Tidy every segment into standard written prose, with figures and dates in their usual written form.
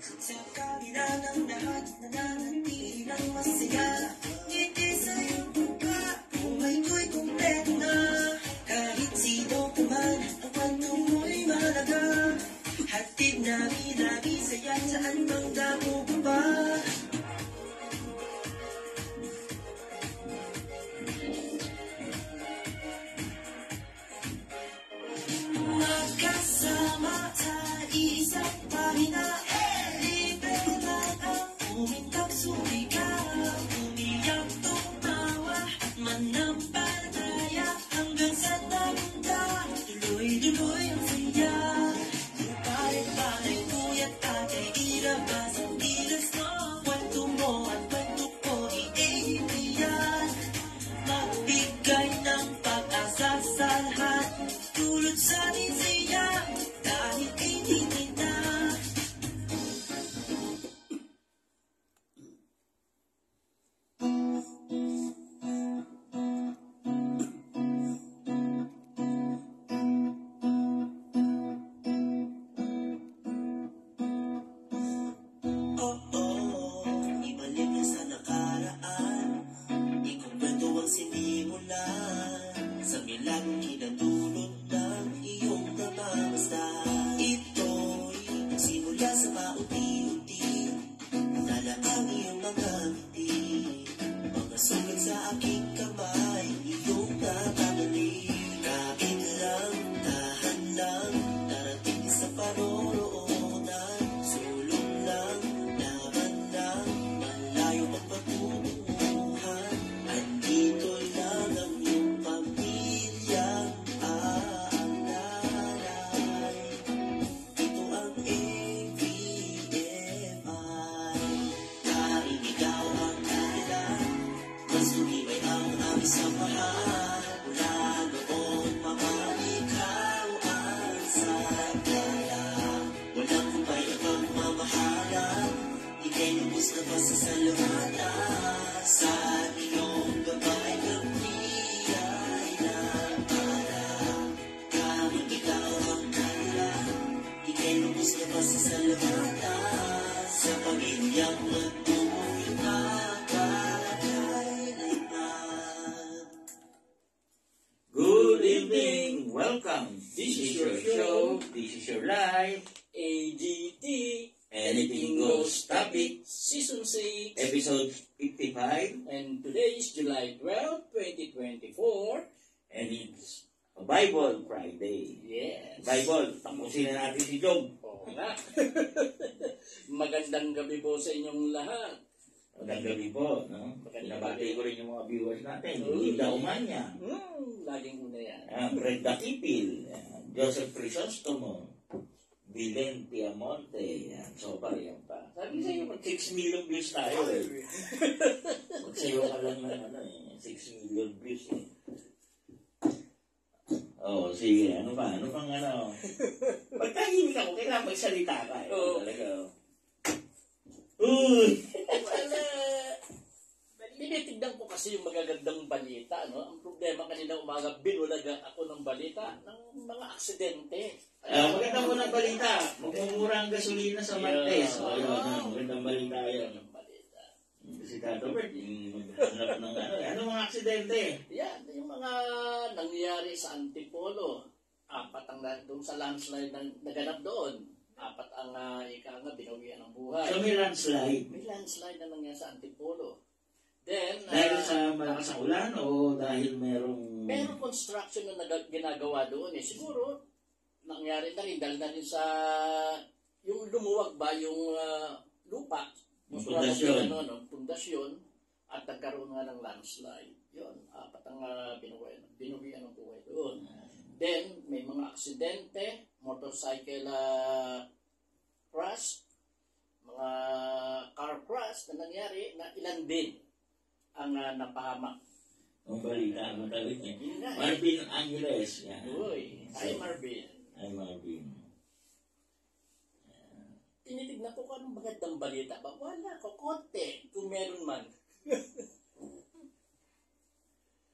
Sa kabila ng lahat, nananatili lang masaya. Ngiti sa iyong buka, kung ito'y kumpleto na. Kahit sino ka man, ang kwento mo'y malaga. Hatid namin lagi saya, saan bang damo pa? Magkasama sa isang pahina, libre lang ang umintap, sumigaw, umiyak, tumawa, at manampalataya hanggang sa tanda, tuloy-tuloy ang saya. Yung pare-pare, kuya't tatay, ilabas ang gilas mo, kwento mo at kwento ko, iibiyan, magbigay ng pag-asa sa lahat, tulad sa ating saya, dahil ininit na. Ibalik na sa nakaraan, ikumpleto ang sinimulan, sa milagro kinatulog ng iyong namamasdan. Ito'y nagsimula sa paunti-unti, dala ang iyong mga ngiti, mga sugat sa aking kamay, iyong nakamali. Kapit lang, tahan lang, darating sa paroroonan, sulong lang, laban lang, malayo ang pagtutunguhan. Andito lang ang iyong pamilyang aangalay. Ito ang AVMI. Kahit ikaw ang kailan, mas tumibay ang aming samahan. Mula noon mamamikaw ang sagala. Walang kumpay at pagmamahalan, ika'y lubos na pasasalamatan. Sa iyong gabay kami ay nagpala. Kahit ikaw ang kailan, ika'y lubos na pasasalamatan. Sa pamilyang magtuloy magkakailanman. Good evening, welcome. This is your show, this is your life, AGT Anything Goes Topic, Season 6, episode 55, and today is July 12, 2024. and it's a Bible Friday. Yes. Bible, tapusin na natin si Job. Oo nga. Magandang gabi po sa inyong lahat. Magandang gabi po, no? Magandang Pinabati gabi. ko rin yung mga viewers natin. Uy. Linda Umanya, Laging una yan. Brenda Kipil, Joseph Crisostomo, Bilen Piamonte, so pa yan pa. Sabi sa'yo, mag 6 million views tayo eh. Magsayo ka lang ng 6 million views eh. Oh, sige, ano pa? Ano pang ano? Pagkahimik ako, kailangan magsalita ka eh. Oo. Talaga. Uy! Wala. Tinitignan ko kasi yung magagandang balita, no? Ang problema kanina umaga, binulagan ako ng balita ng mga aksidente. Magandang mo ng balita. Magmumura ang gasolina sa Martes. Yeah. Magandang balita yan. Ang balita. Si Tato Bert, yung maghanap ng ano mga aksidente? Yan, yung mga nangyayari sa Antipolo. 4 ang doon sa landslide na naganap doon. 4 ang ika nga binawian ng buhay. So may landslide. May landslide na nangyari sa Antipolo. Then, Dahil sa malakas ang ulan o dahil merong... merong construction na ginagawa doon eh. Siguro, nangyari na rin dahil na rin sa yung lumuwag ba yung lupa. Yung pundasyon. Pundasyon at nagkaroon nga ng landslide. Yun, 4 ang binuwian ng buhay doon. Then, may mga aksidente, motorcycle crash, mga car crash na nangyari na ilan din ang napahamak. Ang balita, ang tawag niya. Yun nga, Marvin Angeles. Yan. Uy, ay Marvin. Ay Marvin. Tinitignan ko kung anong magandang balita ba? Wala, kokote, kung meron man.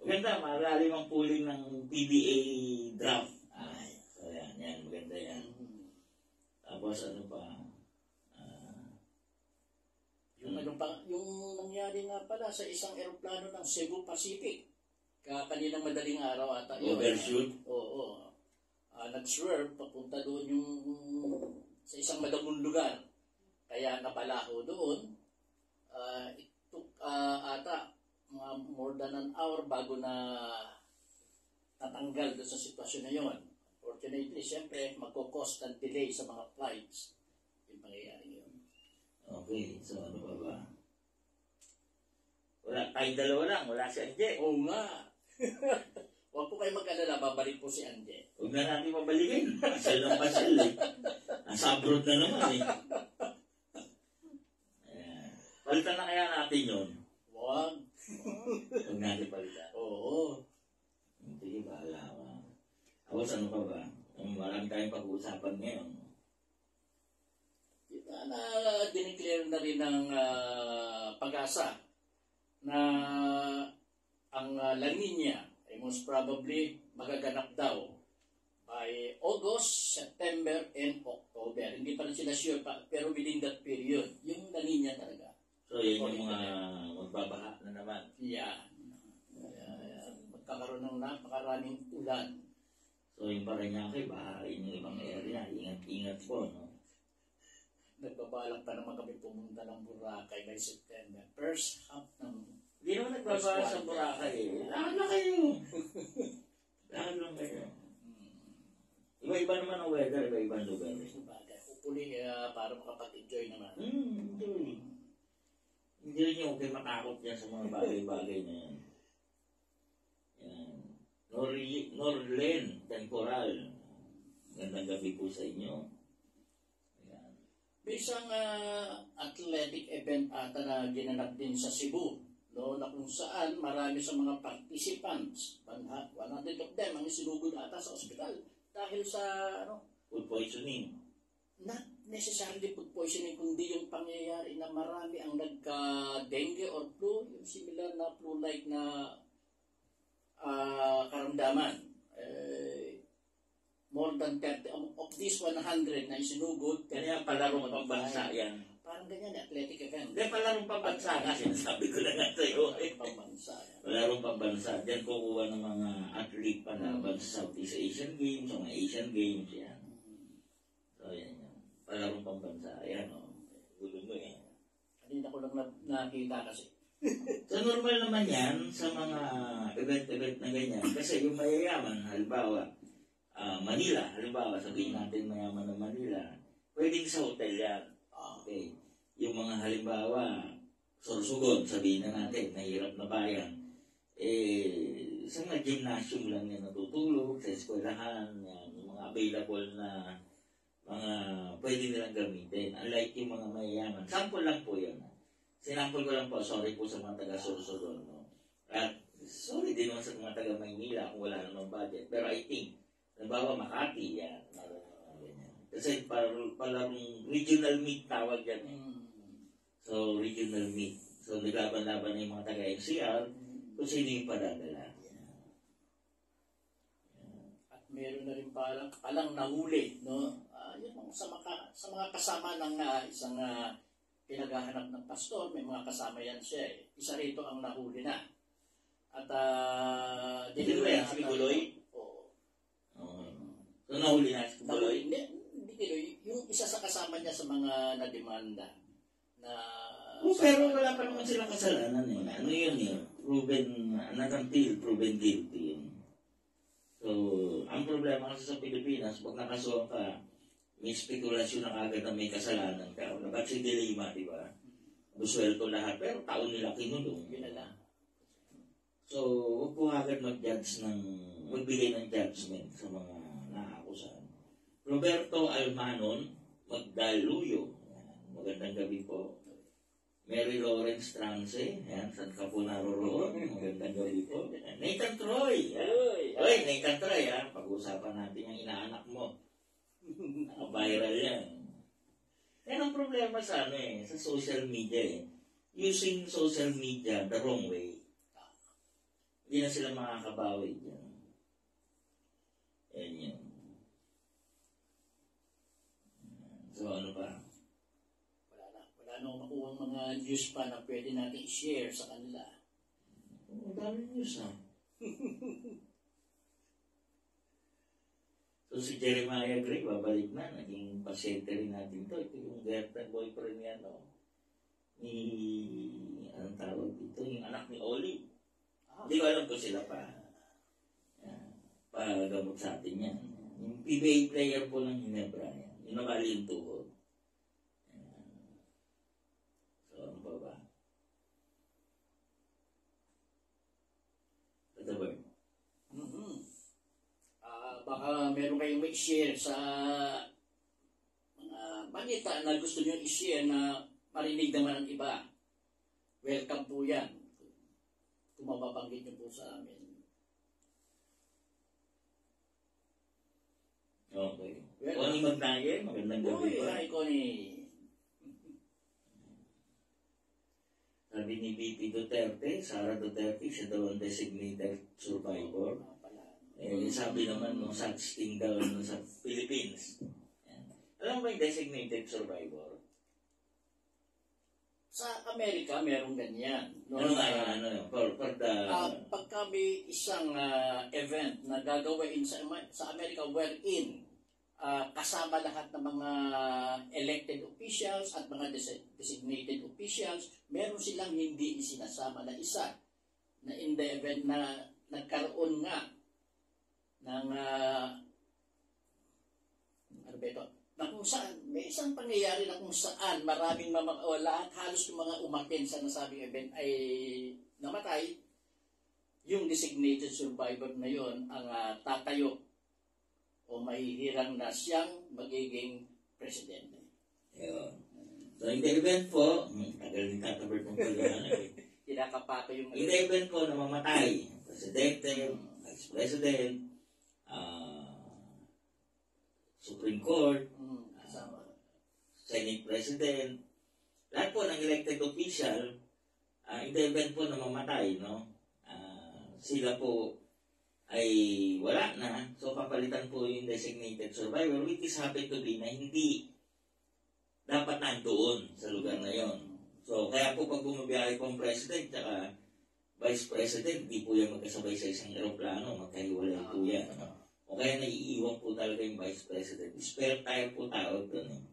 Maganda, malalim ang pooling ng PBA draft. Ay, so yan, maganda yan. Tapos ano pa? meron pa, yung nangyari nga pala sa isang eroplano ng Cebu Pacific. Kaninang madaling araw ata yun. Overshoot? Oo. Nag-swerve, papunta doon yung sa isang madamong lugar. Kaya napalaho doon. It took ata mga more than an hour bago na tatanggal doon sa sitwasyon na yun. Fortunately, siyempre, magkakos ng delay sa mga flights. Yung pangyayari yun. Okay, so ano pa ba? Wala, tayong dalawa lang, wala si Anje. Oo nga. Huwag po kayo mag-alala, babalik po si Anje. Huwag na natin mabalikin. Pasal ng pasal eh. Nasa abroad na naman eh. Ayan. Palitan na kaya natin yun. Huwag. Huwag natin palitan. Oo. Sige, bahala ka. Tapos ano pa ba? Marami tayong pag-uusapan ngayon. Kita na dineclare na rin ng pag-asa na ang La Nina ay most probably magaganap daw by August, September, and October. Hindi pa rin sila sure pa, pero within that period, yung La Nina talaga. So, yun yung mga magbabaha na naman. Yeah. Magkakaroon ng napakaraming ulan. So, yung Parañaque, bahain yung ibang area. Ingat-ingat po, no? Nagbabalak pa naman kami pumunta ng Boracay by September. First half ng... Hindi naman nagbabasa sa Boracay eh. Lakad na kayo. Lakad lang kayo. Iba-iba naman ang weather, iba-ibang lugar. Hopefully, para makapag-enjoy naman. Enjoy. Hindi rin yung okay matakot yan sa mga bagay-bagay na yan. Yan. Norlen Temporal. Gandang gabi po sa inyo. Yan. May isang athletic event ata na ginanap din sa Cebu, no, na kung saan marami sa mga participants, 100 of them ang isinugod ata sa ospital dahil sa Food poisoning. not necessarily food poisoning, kundi yung pangyayari na marami ang nagka-dengue or flu, yung similar na flu-like na karamdaman. More than 30 of these 100 na isinugod. Kaya palarong pambansa yan. Parang ganyan, athletic event. Hindi, palarong pambansa nga. Sinasabi ko na nga sa'yo. Pambansa. Palarong pambansa. Diyan kukuha ng mga athlete palaban sa Southeast Asian Games, sa mga Asian Games. Yan. So, yan. Palarong pambansa. Yan, o. Gulo mo yan. Kanina ko lang nakita kasi. So, normal naman yan sa mga event-event na ganyan. Kasi yung mayayaman, halimbawa, Manila, halimbawa, sabihin natin mayaman ng Manila, pwedeng sa hotel yan. Okay. Yung mga halimbawa, Sorsogon, sabihin na natin, mahirap na bayan, sa mga gymnasium lang yan natutulog, sa eskwelahan, yan, yung mga available na mga pwede nilang gamitin. Unlike yung mga mayayaman. Sample lang po yan. Sinampol ko lang po, sorry po sa mga taga-Sorsogon. No? At sorry din naman sa mga taga-Maynila kung wala namang budget. Pero I think, halimbawa Makati, yan. Kasi palarong regional meet tawag yan. So, regional meet. So, naglaban-laban na yung mga taga-NCR kung sino yung padadala. At meron na rin palang nahuli, no? Yun, sa mga kasama ng isang pinaghahanap ng pastor, may mga kasama yan siya eh. Isa rito ang nahuli na. At Hindi ba yan si Guloy? So, nahuli na si Guloy? Hindi Guloy. Yung isa sa kasama niya sa mga nademanda na... pero wala pa naman silang kasalanan eh. Ano yun eh? Not until proven guilty yun. So, ang problema kasi sa Pilipinas, pag nakasuhan ka, may spekulasyon na kagad na may kasalanan ka. Ba't si Dilima, di ba? Buswelto lahat, pero taon nila kinulong. Binala. So, huwag po agad magbigay ng judgment sa mga naakusahan. Roberto Almanon Magdaluyo. Magandang gabi po. Mary Lawrence Trance. Yan, saan ka po naroroon? Magandang gabi po. Nathan Troy. Oy, Nathan Troy. Pag-uusapan natin yung inaanak mo. Viral yan. Yan ang problema sa sa social media eh. Using social media the wrong way. Hindi na sila makakabawi dyan. Yan yun. So ano pa? Wala ano makuha ang mga news pa na pwede natin i-share sa kanila. Ang dami news na. So si Jeremiah Gray, babalik na. Naging pasyente rin natin to. Ito yung girlfriend boyfriend niya, no? Ni, anong tawag dito? Yung anak ni Olive. Hindi ko alam kung sila pa. Pagamot sa atin yan. Yung PBA player po ng Ginebra yan. Yung nakali yung tuhod. So, ano pa ba? Ito ba? Baka meron kayong may share sa mga balita na gusto nyo i-share na marinig naman ng iba. Welcome po yan. Kung mapabanggit nyo po sa amin. Okay. Connie Magnaye, magandang gabi po. Hi, Connie. Sabi ni VP Duterte, Sara Duterte, siya daw ang designated survivor. Sabi naman nung such thing daw sa Philippines. Yan. Alam mo ba yung designated survivor? Sa Amerika, merong ganyan. No? Ano nga yun? Ano yun? For the... Pagka may isang event na gagawin sa Amerika wherein kasama lahat ng mga elected officials at mga designated officials, meron silang hindi isinasama na isa na in the event na nagkaroon nga ng ano ba ito? Na kung saan, may isang pangyayari na kung saan maraming lahat halos ng mga umaten sa nasabing event ay namatay, yung designated survivor na yon ang tatayo o mahihirang na siyang magiging presidente. Yun. So, in the event po, tagal din tatabert ng pagkakala eh. Kinakapato yung... In the event po na mamatay, presidente, vice president, Supreme Court, Senate President, lahat po ng elected official, in the event po na mamatay, no? Sila po ay wala na, so papalitan po yung designated survivor, which is happen to be na hindi dapat nandoon sa lugar na yon. So, kaya po pag bumabiyahe po ang president at vice president, di po yan magkasabay sa isang aeroplano, magkahiwalay po yan. O kaya naiiwan po talaga yung vice president. Spare tire po tawag doon.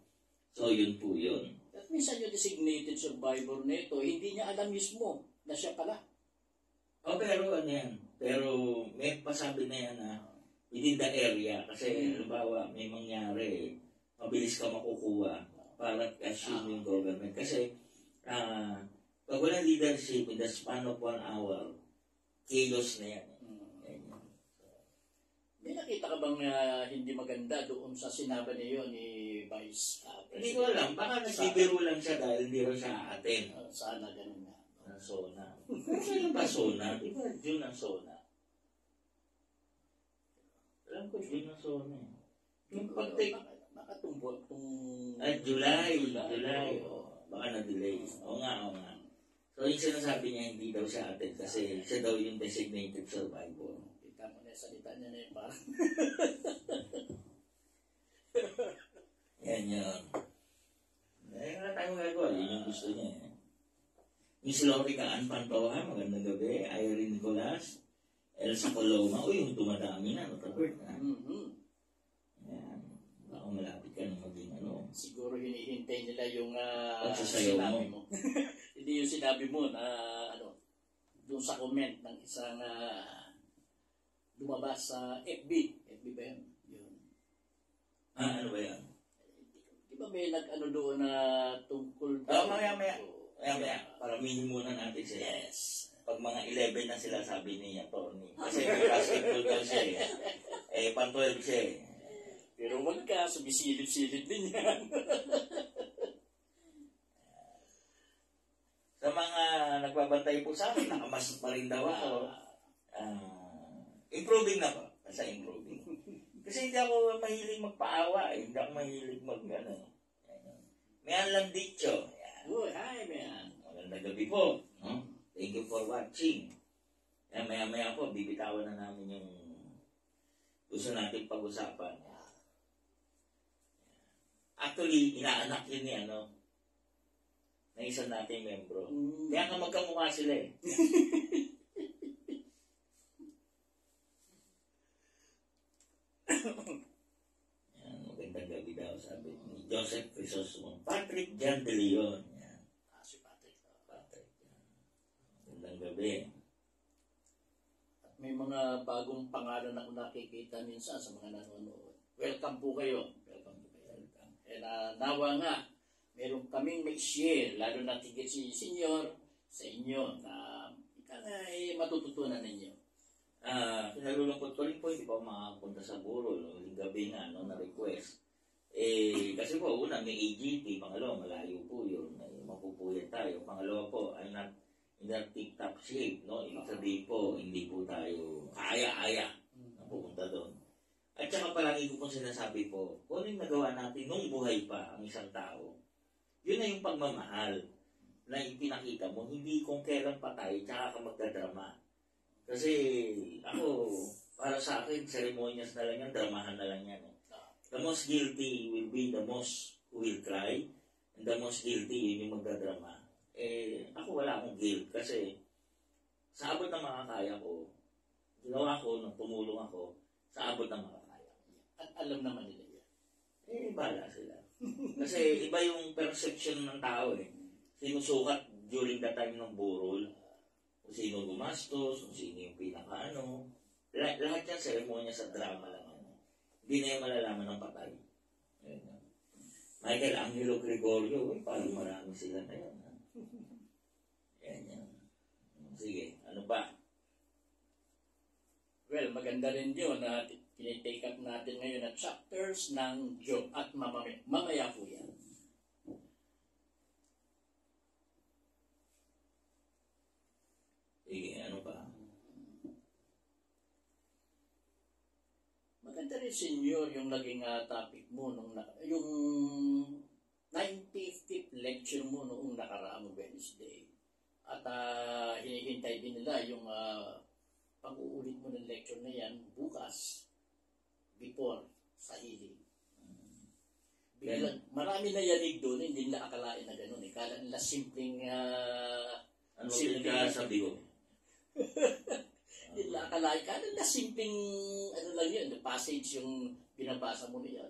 So, yun po yun. At minsan yung designated survivor nito, hindi niya alam mismo na siya pala. O, pero ano yan? Pero may pasabi na yan na within the area. Kasi, halimbawa, may mangyari, mabilis ka makukuha para assume yung government. Kasi, pag walang leadership in the span of 1 hour, chaos na yan. May nakita ka bang hindi maganda doon sa sinabi niyo ni Vice President? Hindi ko alam. Baka nagbibiro lang siya dahil hindi rin siya aatin. Sana ganun nga. Ang SONA. Ano ba SONA? Di ba June ang SONA? Alam ko June ang SONA. Yung pag-take... Baka tumbol itong... July. Baka na-delay. Oo nga. So yung sinasabi niya hindi daw siya aatin kasi siya daw yung designated survivor. Kita mo na salita niya na yung parang... Yan yun. Wala tayong gagawa. Yun yung gusto niya. Miss Lori Kaan Pantoja, magandang gabi. Irene Nicolas, Elsa Coloma. Uy, yung tumadami na. Notabert na. Yan. Baka malapit ka na maging ano. Siguro hinihintay nila yung sinabi sinabi mo. Hindi yung sinabi mo na doon sa comment ng isang lumabas sa FB. FB ba yun? Ano ba yan? Di ba may nag-ano doon na tungkol... Maya. Paramihin muna natin sila. Yes. Pag mga 11 na sila, sabi niya, Tony. Kasi may basketball daw siya eh. Pan-12 siya eh. Pero wag ka, sumisilip-silip din yan. Sa mga nagbabantay po sa akin, nakamas pa rin daw ako. Improving na po. Basta improving. Kasi hindi ako mahilig magpaawa. Hindi ako mahilig mag-ano. Mayan lang dicho. Uy, hi, man. Magandang gabi po. Thank you for watching. Maya-maya po, bibitawan na namin yung gusto natin pag-usapan. Actually, inaanak yun ni na isa nating membro. Mm. Kaya nga magkamukha sila eh. Yan, magandang gabi daw, sabi ni Joseph Crisostomo. Patrick Jan de Leon. Yan, Si Patrick. Patrick. Yan. Magandang gabi. At may mga bagong pangalan ako nakikita minsan sa mga nanonood. Welcome po kayo. Welcome po kayo. Welcome. And nawa nga, meron kaming may share, lalo na tigit si Senyor sa inyo na matututunan ninyo. Kinalulungkot ko rin po, hindi pa ako makapunta sa Burol. Yung gabi nga, no, na-request. Kasi po, una, may AGT. Pangalawa, malayo po yun. Mapupuyat tayo. Pangalawa po, I'm not in that tip-top shape, no? Ibig sabihin po, hindi po tayo kaya-aya na pupunta doon. At saka palagi ko pong sinasabi po, kung ano yung nagawa natin nung buhay pa ang isang tao, yun na yung pagmamahal na ipinakita mo, hindi kung kailan patay, tsaka ka magdadrama. Kasi ako, para sa akin, ceremonious na lang yan, dramahan na lang yan. The most guilty will be the most who will cry, and the most guilty, yun yung magdadrama. Ako wala akong guilt kasi sa abot ng makakaya ko, ginawa ko, nung tumulong ako, sa abot ng makakaya. At alam naman nila yan. Bala sila. Kasi iba yung perception ng tao eh. Sinusukat during the time ng burol, kung sino gumastos, kung sino yung pinakaano. Lahat yan seremonya sa drama lang. Hindi na yung malalaman ng patay. Michael Angelo Gregorio, parang marami sila na yun. Yan. Sige, ano pa? Well, maganda rin yun na tinitake up natin ngayon na chapters ng Job at mamaya po yan. Sige, ano pa? Maganda rin, Senyor, yung naging topic mo, yung 95th lecture mo noong nakaraang Wednesday. At hinihintay din nila yung pag-uulit mo ng lecture na yan bukas before sa healing. Marami na yanig doon, hindi nila akalain na gano'n. Kala nila simpleng Ano ba sabi ko? Hindi nila akalain. Kala nila simpleng lang yun, the passage yung binabasa mo niya.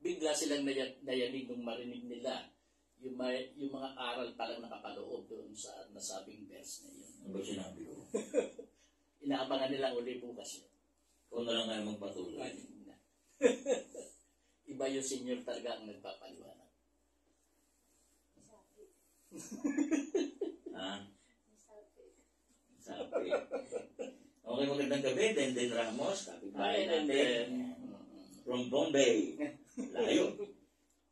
Bigla silang nayanig nung marinig nila yung mga aral palang nakapaloob doon sa nasabing verse na yun. Ano ba sinabi ko? Inaabangan nila uli bukas yun. Kung na lang kayo magpatuloy. Iba yung senior talaga ang nagpapaliwanag. Sabi. Okay, magandang gabi. Denden Ramos, kapitbahay natin. From Bombay. Layo.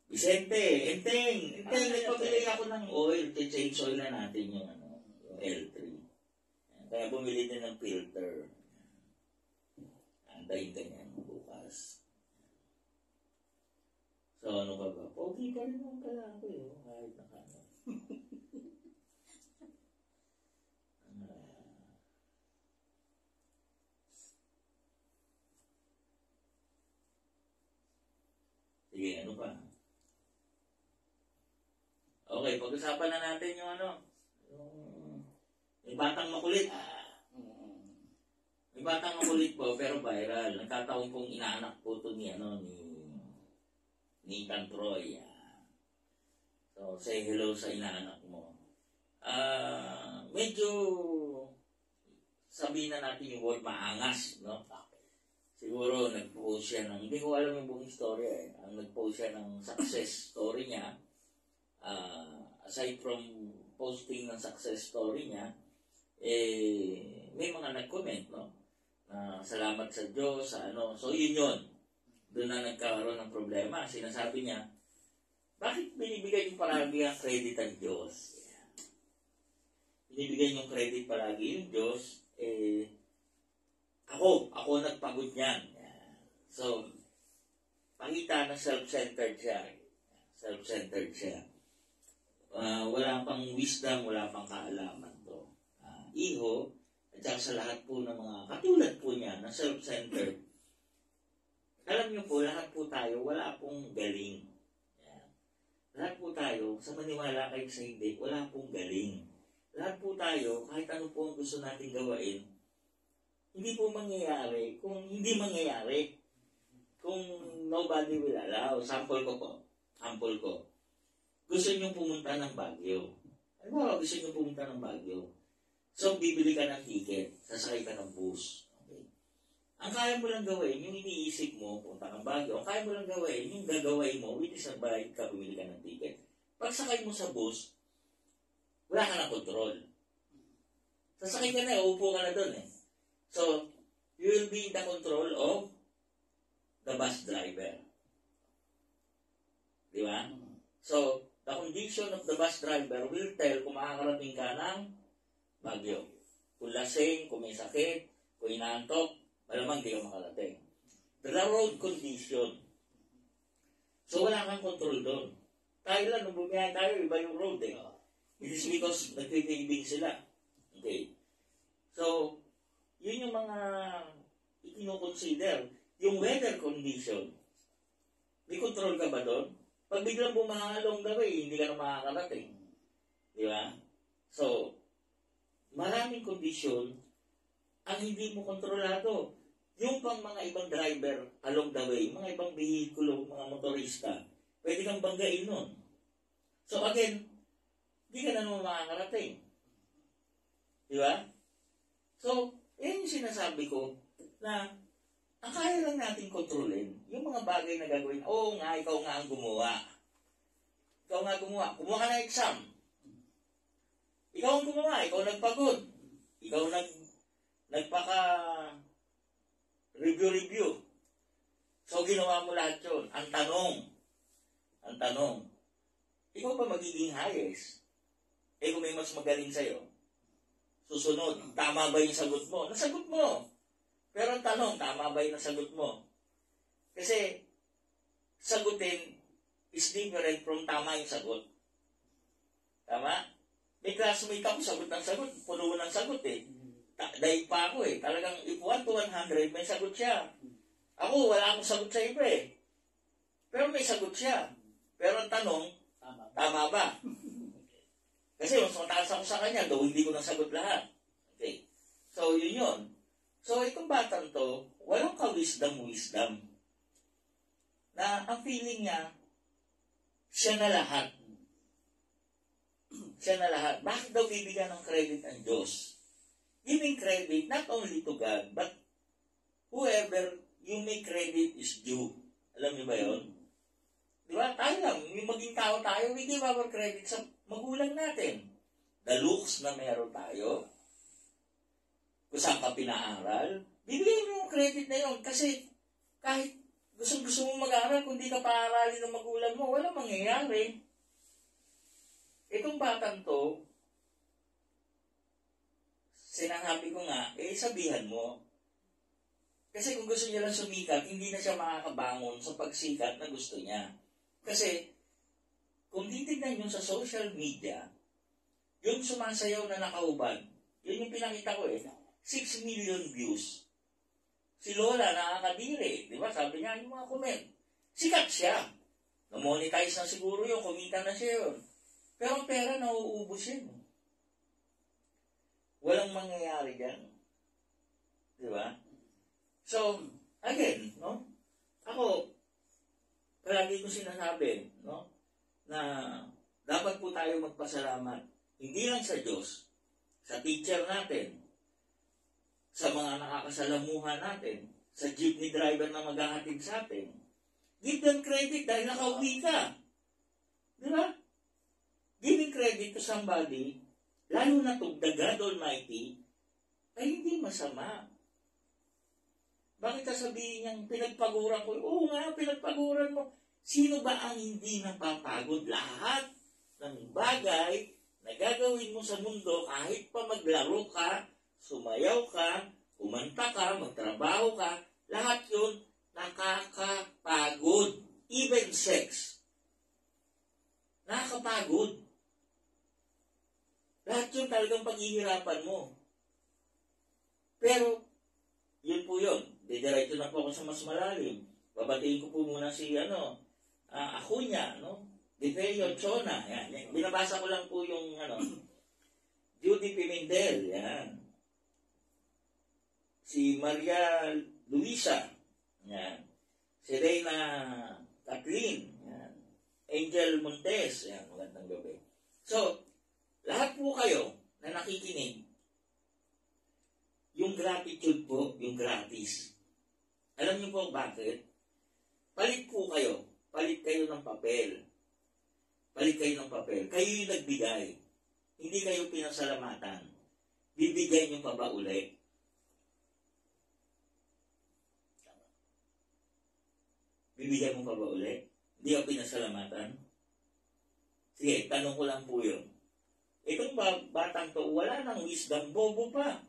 Vicente, Enteng, nagpabili ako ng oil. Change oil na natin yung L3. Kaya bumili din ng filter. Antayin ka niyan bukas. So, ano pa ba? Pogi pa rin naman pala ako eh. Kahit nakano. Sige, ano pa? Okay, pag-usapan na natin yung yung batang makulit. May batang makulit po, pero viral. Nagkataon pong inaanak po ito ni Ethan Troy. So, say hello sa inaanak mo. Medyo sabihin na natin yung word maangas, no? Siguro nag-post siya ng, hindi ko alam yung buong istorya eh. Ang nag-post siya ng success story niya. Aside from posting ng success story niya, may mga nag-comment, no? Salamat sa Diyos, sa ano. So, yun. Doon na nagkaroon ng problema. Sinasabi niya, bakit binibigay yung palagi ang credit ang Diyos? Binibigay yung credit palagi yung Diyos, ako nagpagod niyan. So, pakita na self-centered siya. Self-centered siya. Wala pang wisdom, wala pang kaalaman to. Iho, at saka sa lahat po ng mga katulad po niya na self-centered, alam niyo po, lahat po tayo, wala pong galing. lahat po tayo, sa maniwala kayo sa hindi, wala pong galing. Lahat po tayo, kahit ano po ang gusto natin gawain, hindi po mangyayari kung hindi mangyayari. Kung nobody will allow. Sample ko po. Sample ko. Gusto nyo pumunta ng Baguio. Ano ba gusto nyo pumunta ng Baguio? So, bibili ka ng ticket. Sasakay ka ng bus. Okay. Ang kaya mo lang gawin, yung iniisip mo, punta ng Baguio, ang kaya mo lang gawin, yung gagawin mo, which is bayad ka, bumili ka ng ticket. Pag sakay mo sa bus, wala ka ng control. Sasakay ka na, uupo ka na doon eh. So, you will be in the control of the bus driver. Di ba? So, the condition of the bus driver will tell kung makakarating ka ng Baguio. Kung lasing, kung may sakit, kung inaantok, malamang di ka makarating. The road condition. So, wala kang control doon. Tayo lang, nung bumiyahe tayo, iba yung road eh. It is because nagtitibing sila. Okay. So, yun yung mga ikinoconsider. Yung weather condition. May control ka ba doon? Pag biglang bumaha along the way, hindi ka na makakarating. Di ba? So, maraming kondisyon ang hindi mo kontrolado. Yung pang mga ibang driver along the way, mga ibang behikulo, mga motorista, pwede kang banggain nun. So again, hindi ka na naman makakarating. Di ba? So, yan yung sinasabi ko na ang kaya lang natin kontrolin, yung mga bagay na gagawin, oo nga, ikaw nga ang gumawa. Ikaw nga gumawa. Kumuha ka ng exam. Ikaw ang gumawa, ikaw nagpagod. Ikaw nagpaka-review. So, ginawa mo lahat yun. Ang tanong, ikaw ba magiging highest? Eh, kung may mas magaling sa'yo, susunod, tama ba yung sagot mo? Nasagot mo. Pero ang tanong, tama ba yung nasagot mo? Kasi, sagutin is different from tama yung sagot. Tama? May classmate ako, sagot ng sagot, puno ng sagot eh. Dahil pa ako eh. Talagang if 1 to 100, may sagot siya. Ako, wala akong sagot sa iba eh. Pero may sagot siya. Pero ang tanong, tama ba? Kasi mas mataas ako sa kanya, though hindi ko nasagot lahat. Okay. So, yun yun. So, itong batang to, walang ka-wisdom. Na ang feeling niya, siya na lahat. Siya na lahat. Bakit daw bibigyan ng credit ang Diyos? Giving credit not only to God, but whoever you make credit is due. Alam niyo ba yun? Di ba? Tayo lang. Yung maging tao tayo, we give our credit sa magulang natin. The looks na meron tayo, kung saan ka pinaaral, bibigyan mo yung credit na yun. Kasi kahit gusto mong mag-aaral, kung di ka paaralin ng magulang mo, walang mangyayari. Itong batang to, sinasabi ko nga, sabihan mo. Kasi kung gusto niya lang sumikat, hindi na siya makakabangon sa pagsikat na gusto niya. Kasi, kung titignan nyo sa social media, yung sumasayaw na nakaubad, yun yung pinakita ko 6 million views. Si Lola nakakadiri, di ba? Sabi niya, yung mga comment. Sikat siya. Na-monetize na siguro yun, kumita na siya yun. Pero ang pera nauubos yun. Walang mangyayari dyan. Di ba? So, again, no? Ako, palagi ko sinasabi, no? Na dapat po tayo magpasalamat. Hindi lang sa Diyos, sa teacher natin, sa mga nakakasalamuhan natin, sa jeepney driver na maghahatid sa atin. Give them credit dahil nakauwi ka. Di ba? Giving credit to somebody, lalo na to the God Almighty, ay hindi masama. Bakit sasabihin niyang pinagpaguran ko? Oo nga, pinagpaguran mo. Sino ba ang hindi napapagod? Lahat ng bagay na gagawin mo sa mundo, kahit pa maglaro ka, sumayaw ka, umanta ka, magtrabaho ka, lahat yun nakakapagod. Even sex. Nakakapagod. Lahat yun talagang paghihirapan mo. Pero, yun po yun. Didiretso na po ako sa mas malalim. Babatiin ko po muna si, Acuña, no? Di Feo Chona. Yan. Binabasa ko lang po yung Judy Pimentel. Yan. Si Maria Luisa. Yan. Si Reyna Kathleen. Yan. Angel Montes. Yan. Magandang gabi. So, lahat po kayo na nakikinig, yung gratitude po, yung gratis. Alam niyo po bakit? Palit po kayo. Palit kayo ng papel. Palit kayo ng papel. Kayo yung nagbigay. Hindi kayo pinasalamatan. Bibigyan niyo pa ba uli? Bibigyan mo pa ba uli? Hindi ako pinasalamatan? Sige, tanong ko lang po yun. Itong batang to, wala nang wisdom, bobo pa.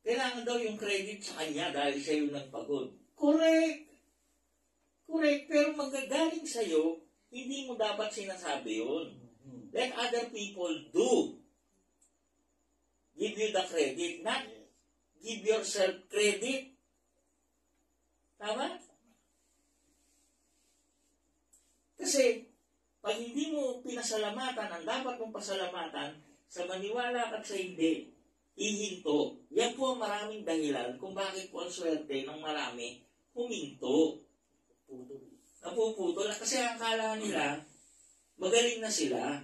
Kailangan daw yung credit sa kanya dahil siya yung nagpagod. Correct! Correct, pero magagaling sa'yo, hindi mo dapat sinasabi yun. Let other people do. Give you the credit, not give yourself credit. Tama? Kasi, pag hindi mo pinasalamatan, ang dapat mong pasalamatan, sa maniwala at sa hindi, ihinto. Yan po ang maraming dahilan kung bakit po ang swerte ng marami huminto. Napuputol. Kasi ang akala nila, magaling na sila.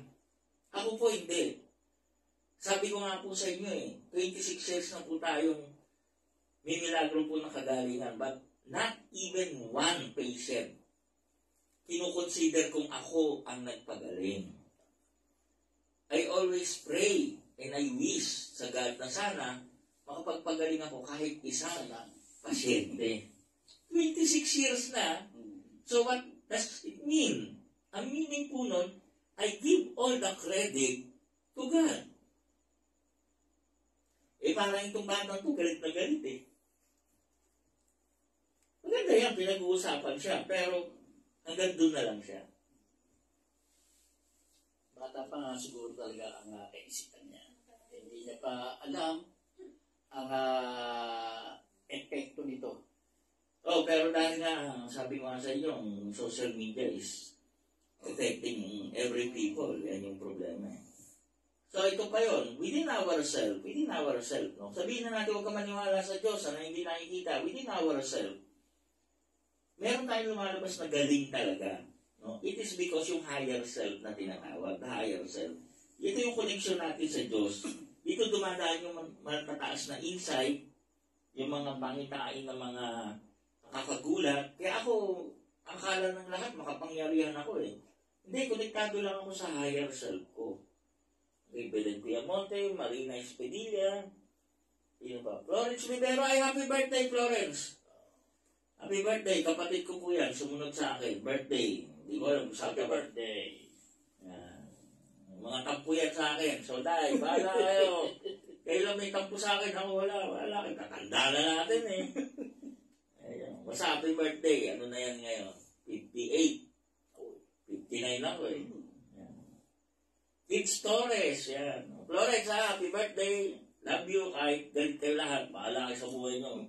Ako po hindi. Sabi ko nga po sa inyo 26 years na po tayong may milagro po ng kagalingan, but not even one patient kinukonsider kung ako ang nagpagaling. I always pray and I wish sa God na sana makapagpagaling ako kahit isang pasyente. 26 years na. So what does it mean? Ang meaning po nun, I give all the credit to God. Parang itong batang to, galit na galit Maganda yan, pinag-uusapan siya, pero hanggang doon na lang siya. Bata pa nga siguro talaga ang kaisipan niya. Hindi niya pa alam ang epekto nito. Pero dahil nga, sabi ko nga sa inyo, ang social media is affecting every people. Yan yung problema So ito pa yun, within ourselves, no? Sabihin na natin huwag ka maniwala sa Diyos na hindi nakikita, within ourselves, meron tayong lumalabas na galing talaga. No? It is because yung higher self na tinatawag, the higher self. Ito yung connection natin sa Diyos. Dito dumadaan yung matataas na insight, yung mga pangitain na mga nakakagulat. Kaya ako, akala ng lahat, makapangyarihan ako Hindi, konektado lang ako sa higher self ko. Belen Piamonte, Marina Espadilla, yun ba? Florence Rivero, ay happy birthday, Florence! Happy birthday, kapatid ko po yan, sumunod sa akin, birthday. Hindi ko alam, happy birthday. Yan. Mga tampo yan sa akin, so dahil, bahala kayo. Kayo lang may tampo sa akin, ako wala, kakanda na natin Ayun. Basta happy birthday, ano na yan ngayon? 58. 59 ako Yan. Kids Torres, yan. Florence, happy birthday. Love you, kahit galit kayo lahat. Bahala kayo sa buhay nyo.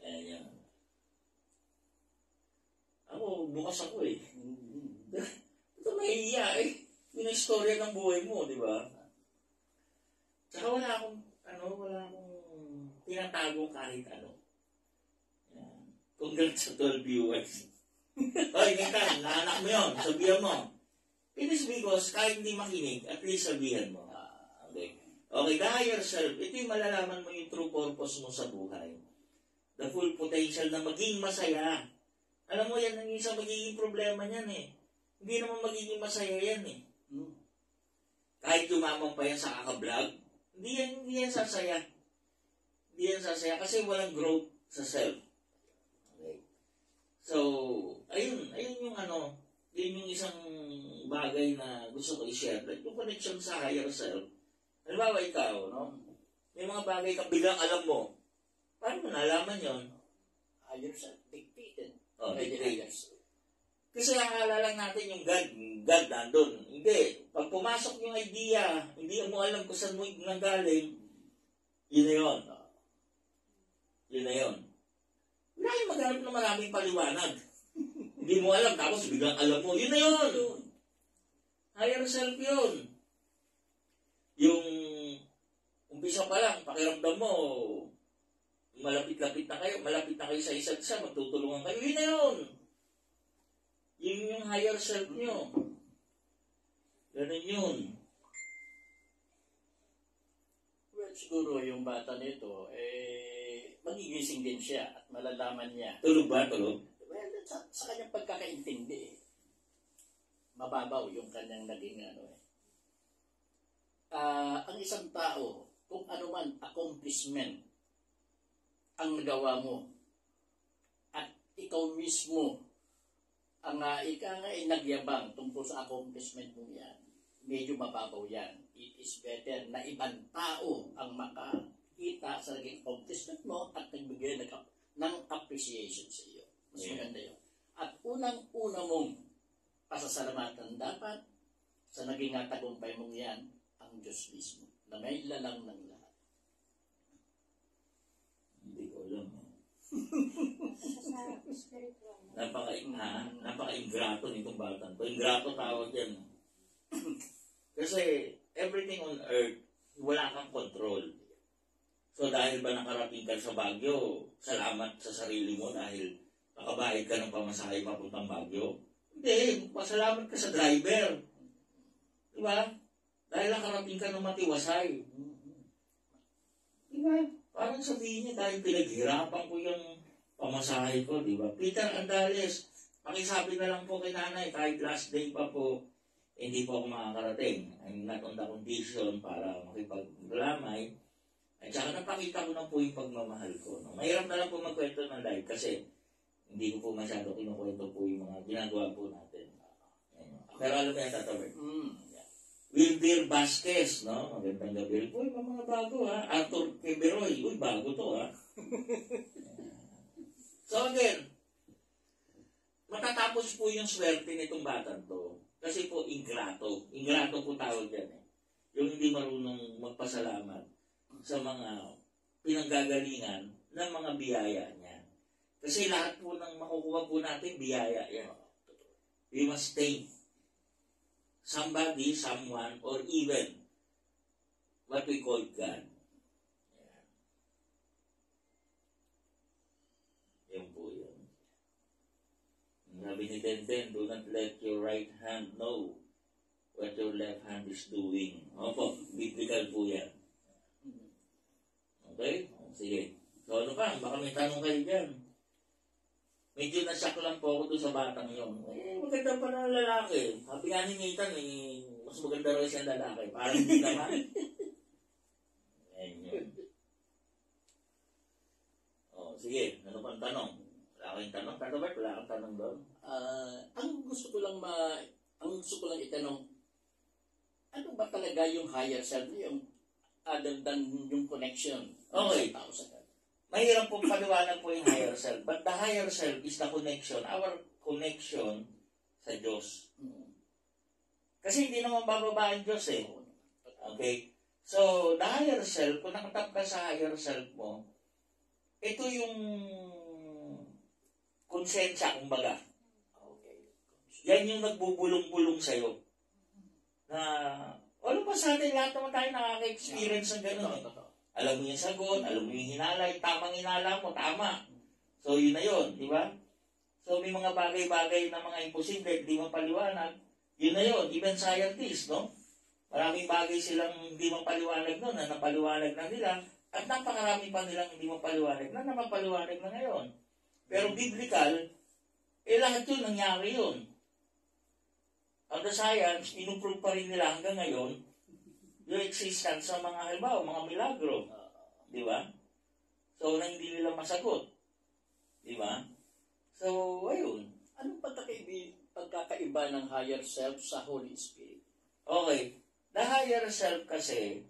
Yan. Ako, bukas ako Ito mahihiya Yung istorya ng buhay mo, di ba? Tsaka wala akong tinatago kahit ano. Yan. Congrats sa 12 viewers. Ay, Nikan, naanak mo yun. Sabihan mo. It is because kahit hindi makinig, at least sabihan mo. Okay, the higher self, ito yung malalaman mo yung true purpose mo sa buhay. The full potential na maging masaya. Alam mo, yan ang isang magiging problema niyan Hindi naman magiging masaya yan Kahit yumamang pa yan sa kaka-vlog, hindi yan sasaya. Hindi yan sasaya kasi walang growth sa self. Okay. So, ayun yung yun yung isang bagay na gusto ko i-share. Like yung connection sa higher self. Halimbawa ikaw, may mga bagay ka biglang alam mo. Paano mo nalaman yun? Higher self, dictated. Dictated. Kasi akala lang natin yung God nandun. Hindi. Pag pumasok yung idea, hindi mo alam kung saan mo nanggaling, yun na yun. Yun na yun. Wala yung maghanap ng maraming paliwanag. Hindi mo alam, tapos biglang alam mo. Yun na yun. Higher self yun. Yung umpisa pa lang, pakiramdam mo, malapit-lapit na kayo sa isa't isa, magtutulungan kayo. Yun na yun. Yun yung higher self nyo. Ganun yun. Well, siguro yung bata nito, magigising din siya at malalaman niya. Tulog ba? Tulog? Well, sa kanyang pagkakaintindi, mababaw yung kanyang naging ang isang tao, kung ano man accomplishment ang nagawa mo at ikaw mismo ang nagyabang tungkol sa accomplishment mo yan, medyo mababaw yan. It is better na ibang tao ang makakita sa naging accomplishment mo at nagbigay ng appreciation sa iyo. Mas maganda yun. At unang-una mong pasasalamatan dapat sa naging tagumpay mong yan ang Diyos mismo, na may lalang ng lahat. Hindi ko alam. Napaka-ingrato nitong batang to. Ingrato tawag yan. Kasi everything on earth, wala kang control. So dahil ba nakarating ka sa Baguio, salamat sa sarili mo dahil nakabayad ka ng pamasahe papuntang Baguio? Hindi, pasalamat ka sa driver. Diba? Dahil nakarating ka ng matiwasay. Diba? Parang sabihin niya, dahil pinaghirapan ko yung pamasahe ko, diba? Peter Andales, pakisabi na lang po kay nanay, kahit last day pa po, hindi po ako makakarating. I'm not on the condition para makipaglamay. At saka napakita ko na po yung pagmamahal ko. No? Mahirap na lang po magkwento ng live kasi hindi ko po masyado kinukwento po yung mga ginagawa po natin. Pero alam mo yan, tatawag. Wilder Vasquez, no? Magandang gabi. Uy, mga bago ha. Arthur Queberoy. Uy, bago to ha. So again, matatapos po yung swerte nitong batang to. Kasi po, ingrato. Ingrato po tawag yan eh. Yung hindi marunong magpasalamat sa mga pinanggagalingan ng mga biyaya niya. Kasi lahat po ng makukuha po natin, biyaya yan. We must thank somebody, someone, or even what we call God. Yan po yun. Sabi ni Denden, do not let your right hand know what your left hand is doing. Opo, biblical po yan. Okay? Sige. So ano pa? Baka may tanong kayo dyan. Medyo nasyak lang po ako doon sa batang yun. Maganda pa na lalaki. Sabi nga ni Nathan, mas maganda rin siyang lalaki. Parang hindi naman. Ayan yun. O, sige. Ano pang tanong? Wala kayong tanong? Tatawag, wala kang tanong doon? Ang gusto ko lang itanong, ano ba talaga yung higher self? Yung other than yung connection? Okay. Sa tao sa God. Mahirap pong paliwanag po yung higher self. But the higher self is the connection, our connection sa Diyos. Kasi hindi naman bababa ang Diyos eh. Okay? So, the higher self, kung nakatap ka sa higher self mo, ito yung konsensya, kumbaga. Yan yung nagbubulong-bulong sa'yo. Na, wala pa sa atin, lahat naman tayo nakaka-experience ng gano'n eh. Alam mo yung sagot, alam mo yung hinalay, tamang hinala mo, tama. So, yun na yun, di ba? So, may mga bagay-bagay na mga imposible, hindi mapaliwanag. Yun na yun, even scientists, no? Maraming bagay silang hindi mapaliwanag noon na napaliwanag na nila at napakarami pa nilang hindi mapaliwanag na napapaliwanag na ngayon. Pero biblical, lahat yun, nangyari yun. Ang the science, inuprove pa rin nila hanggang ngayon yung existence sa mga halimbawa, mga milagro. Di ba? So, na hindi nila masagot. Di ba? So, ayun. Anong pagkakaiba ng higher self sa Holy Spirit? Okay. The higher self kasi,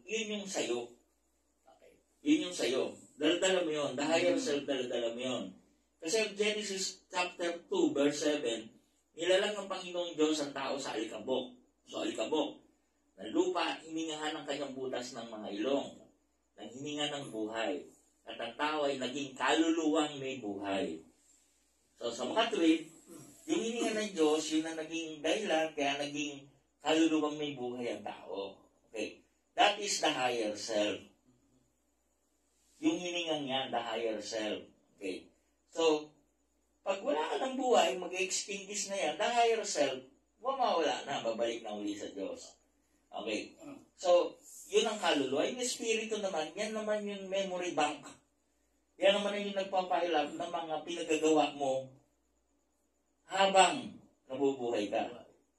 yun yung sayo. Okay. Yun yung sayo. Dala-dala mo yun. The higher self, dala-dala mo yun. Kasi Genesis chapter 2, verse 7, nilalang ng Panginoong Diyos ang tao sa alikabok. So, alikabok. Ng lupa, hiningahan ng kanyang butas ng mga ilong. Nang hininga ng buhay. At ang tao ay naging kaluluwang may buhay. So sa makatwid, yung hininga ng Diyos, yun ang naging dahilan, kaya naging kaluluwang may buhay ang tao. Okay? That is the higher self. Yung hiningang yan, the higher self. Okay? So, pag wala ka ng buhay, mag-extinguish na yan, the higher self, mawawala na, babalik na uli sa Diyos. Okay? So, yun ang kaluluwa. Yung espiritu naman, yan naman yung memory bank. Yan naman yung nagpapile up ng mga pinagagawa mo habang nabubuhay ka.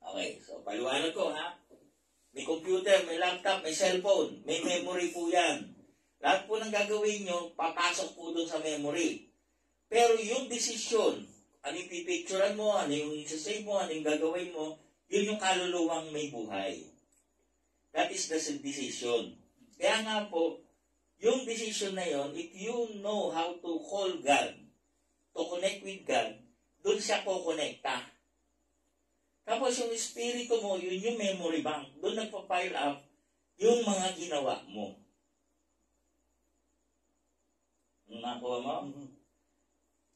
Okay, so paliwanag ko ha. May computer, may laptop, may cellphone, may memory po yan. Lahat po ng gagawin nyo, papasok po dun sa memory. Pero yung desisyon, ano yung pipicturean mo, ano yung isasave mo, ano yung gagawin mo, yun yung kaluluwang may buhay. That is the decision. Kaya nga po, yung decision na yon, if you know how to call God, to connect with God, doon siya kukonekta. Tapos yung espiritu mo, yun yung memory bank. Doon nagpa-file up yung mga ginawa mo. Nakuha mo?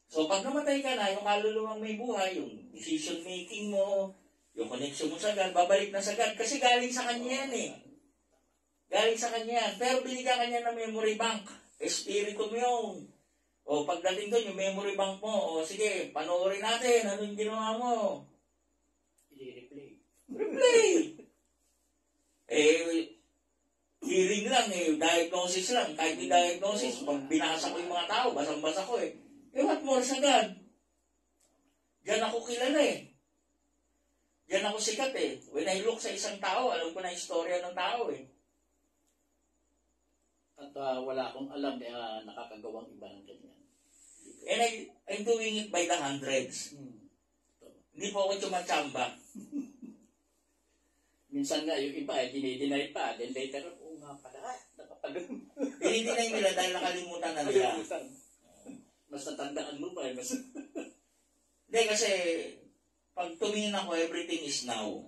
So pag namatay ka na, yung kaluluwang may buhay, yung decision making mo, yung connection mo sa God, babalik na sa God. Kasi galing sa Kanya yan eh. Galing sa Kanya yan. Pero binigyan Kanya ng memory bank. Espiritu mo yun. O pagdating doon, yung memory bank mo, o sige, panoorin natin, anong ginawa mo? I-replay. Replay! Hearing lang diagnosis lang. Kahit may diagnosis, pag binasa ko yung mga tao, basang-basa ko what more sa God? Diyan ako kilala Diyan ako sikat When I look sa isang tao, alam ko na istorya ng tao At wala akong alam na nakakagawang iba ng ganyan. And I'm doing it by the hundreds. Hindi po ako tumatsamba. Minsan nga, yung iba, dinideny pa. Then later, nga pala, nakapagano. Dinideny nila dahil nakalimutan na nila. Mas natandaan mo pa. Hindi, kasi pag tumingin ako, everything is now.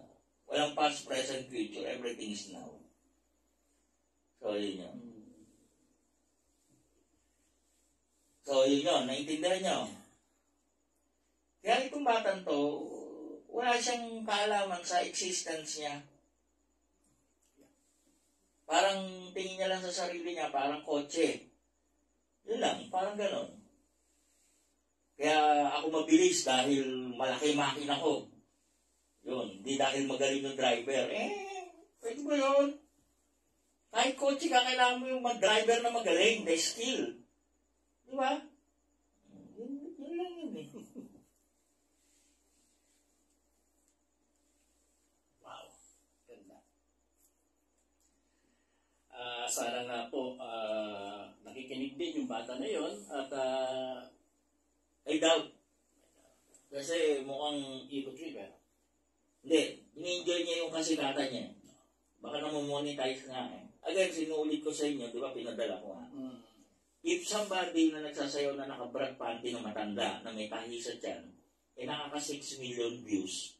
Walang past, present, future. Everything is now. So, yun yun. So, yun yun. Naintindihan nyo? Kaya itong batang to, wala siyang kaalaman sa existence niya. Parang tingin niya lang sa sarili niya, parang kotse. Yun lang, parang ganon. Kaya ako mabilis dahil malaki makina ko. Yun, hindi dahil magaling yung driver. Pwede ba yun? Kahit kotse ka, kailangan mo yung driver na magaling, the skill. Di ba? Yun lang yun Wow. Ganda. Sana nga po, nakikinig din yung bata na yon at I doubt. Kasi mukhang ego trigger. hindi, ini-enjoy niya yung kasikatan niya. Baka namomonetize nga Again, sinuulit ko sa inyo, di ba, pinadala ko If somebody na nagsasayaw na naka-brat panty na matanda, na may kahisa dyan, nakaka 6 million views.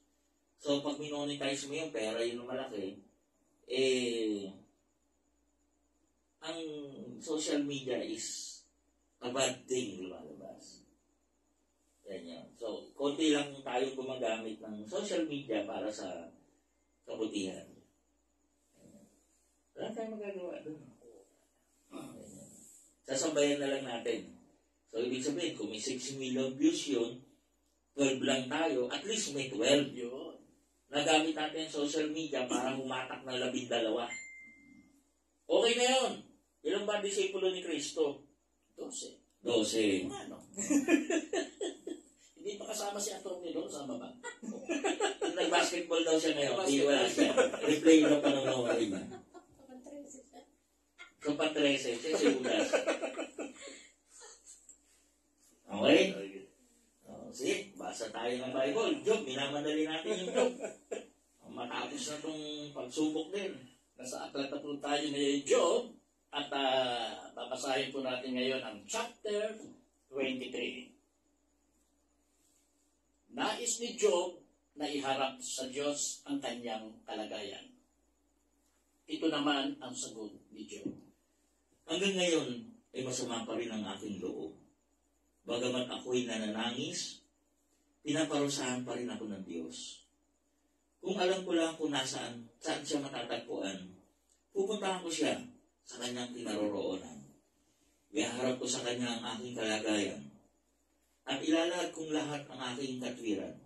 So, pag minonetize mo yung pera, yun ang malaki, ang social media is a bad thing, lumalabas. Yan yan. So, konti lang tayo gumagamit ng social media para sa kabutihan. Wala tayong magagawa doon. Sasabayan na lang natin. So, ibig sabihin, kung may 6 million views yun, 12 lang tayo, at least may 12 yun. Nagamit natin yung social media para humatak ng 12. Okay na yun. Ilan ba disipulo ni Kristo? 12. 12. Ano? Hindi pa kasama si Antonio doon, sama ba? Nag-basketball daw siya ngayon. Hindi wala siya. Replay na panonoorin niya. Kapat 13, siya si Judas. Okay? Sige, basa tayo ng Bible. Job, minamadali natin yung Job. Matapos na itong pagsubok din. Nasa aklat na po tayo ni Job at babasahin po natin ngayon ang chapter 23. Nais ni Job na iharap sa Diyos ang kanyang kalagayan. Ito naman ang sagot ni Job. Hanggang ngayon, ay masama pa rin ang aking loob. Bagamat ako'y nananangis pinaparusahan pa rin ako ng Diyos. Kung alam ko lang kung saan siya matatagpuan, pupuntahan ko siya sa kanyang kinaroroonan. Ihaharap ko sa kanya ang aking kalagayan at ilalahad kong lahat ang aking katwiran.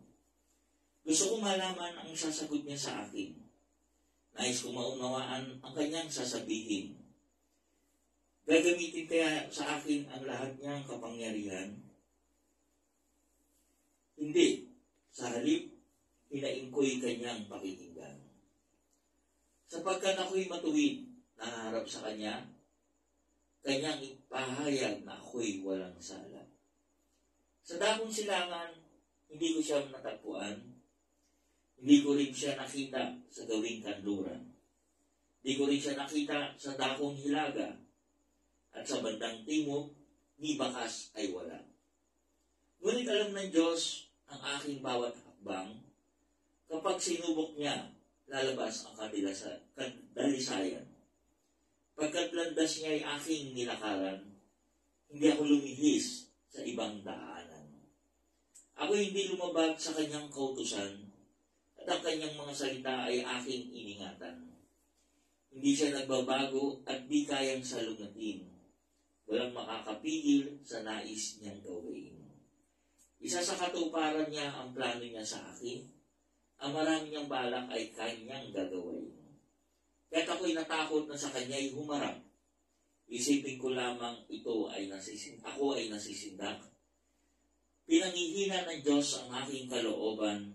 Gusto kong malaman ang sasagot niya sa akin. Nais kong maunawaan ang kanyang sasabihin. Gagamitin kaya sa akin ang lahat niyang kapangyarihan? Hindi. Sa halip, hinaing ko'y kanyang pakikinggan. Sapagkat ako'y matuwid na harap sa kanya, kanyang ipahayag na ako'y walang sala. Sa dakong silangan, hindi ko siya natagpuan. Hindi ko rin siya nakita sa gawing kanluran. Hindi ko rin siya nakita sa dakong hilaga. At sa bandang timog, ni bakas ay wala. Ngunit alam ng Diyos ang aking bawat hakbang. Kapag sinubok niya, lalabas ang kadalisayan. Pagkat landas niya ay aking nilakaran, hindi ako lumihis sa ibang daanan. Ako hindi lumabag sa kanyang kautusan, at ang kanyang mga salita ay aking iningatan. Hindi siya nagbabago at di kayang salungatin. Walang makakapigil sa nais niyang gawin. Isa sa katuparan niya ang plano niya sa akin. Ang marami niyang balak ay kanyang gagawin. Kaya't ako'y natakot na sa kanya'y humarap. Isipin ko lamang ako ay nasisindak. Pinangihina ng Diyos ang aking kalooban.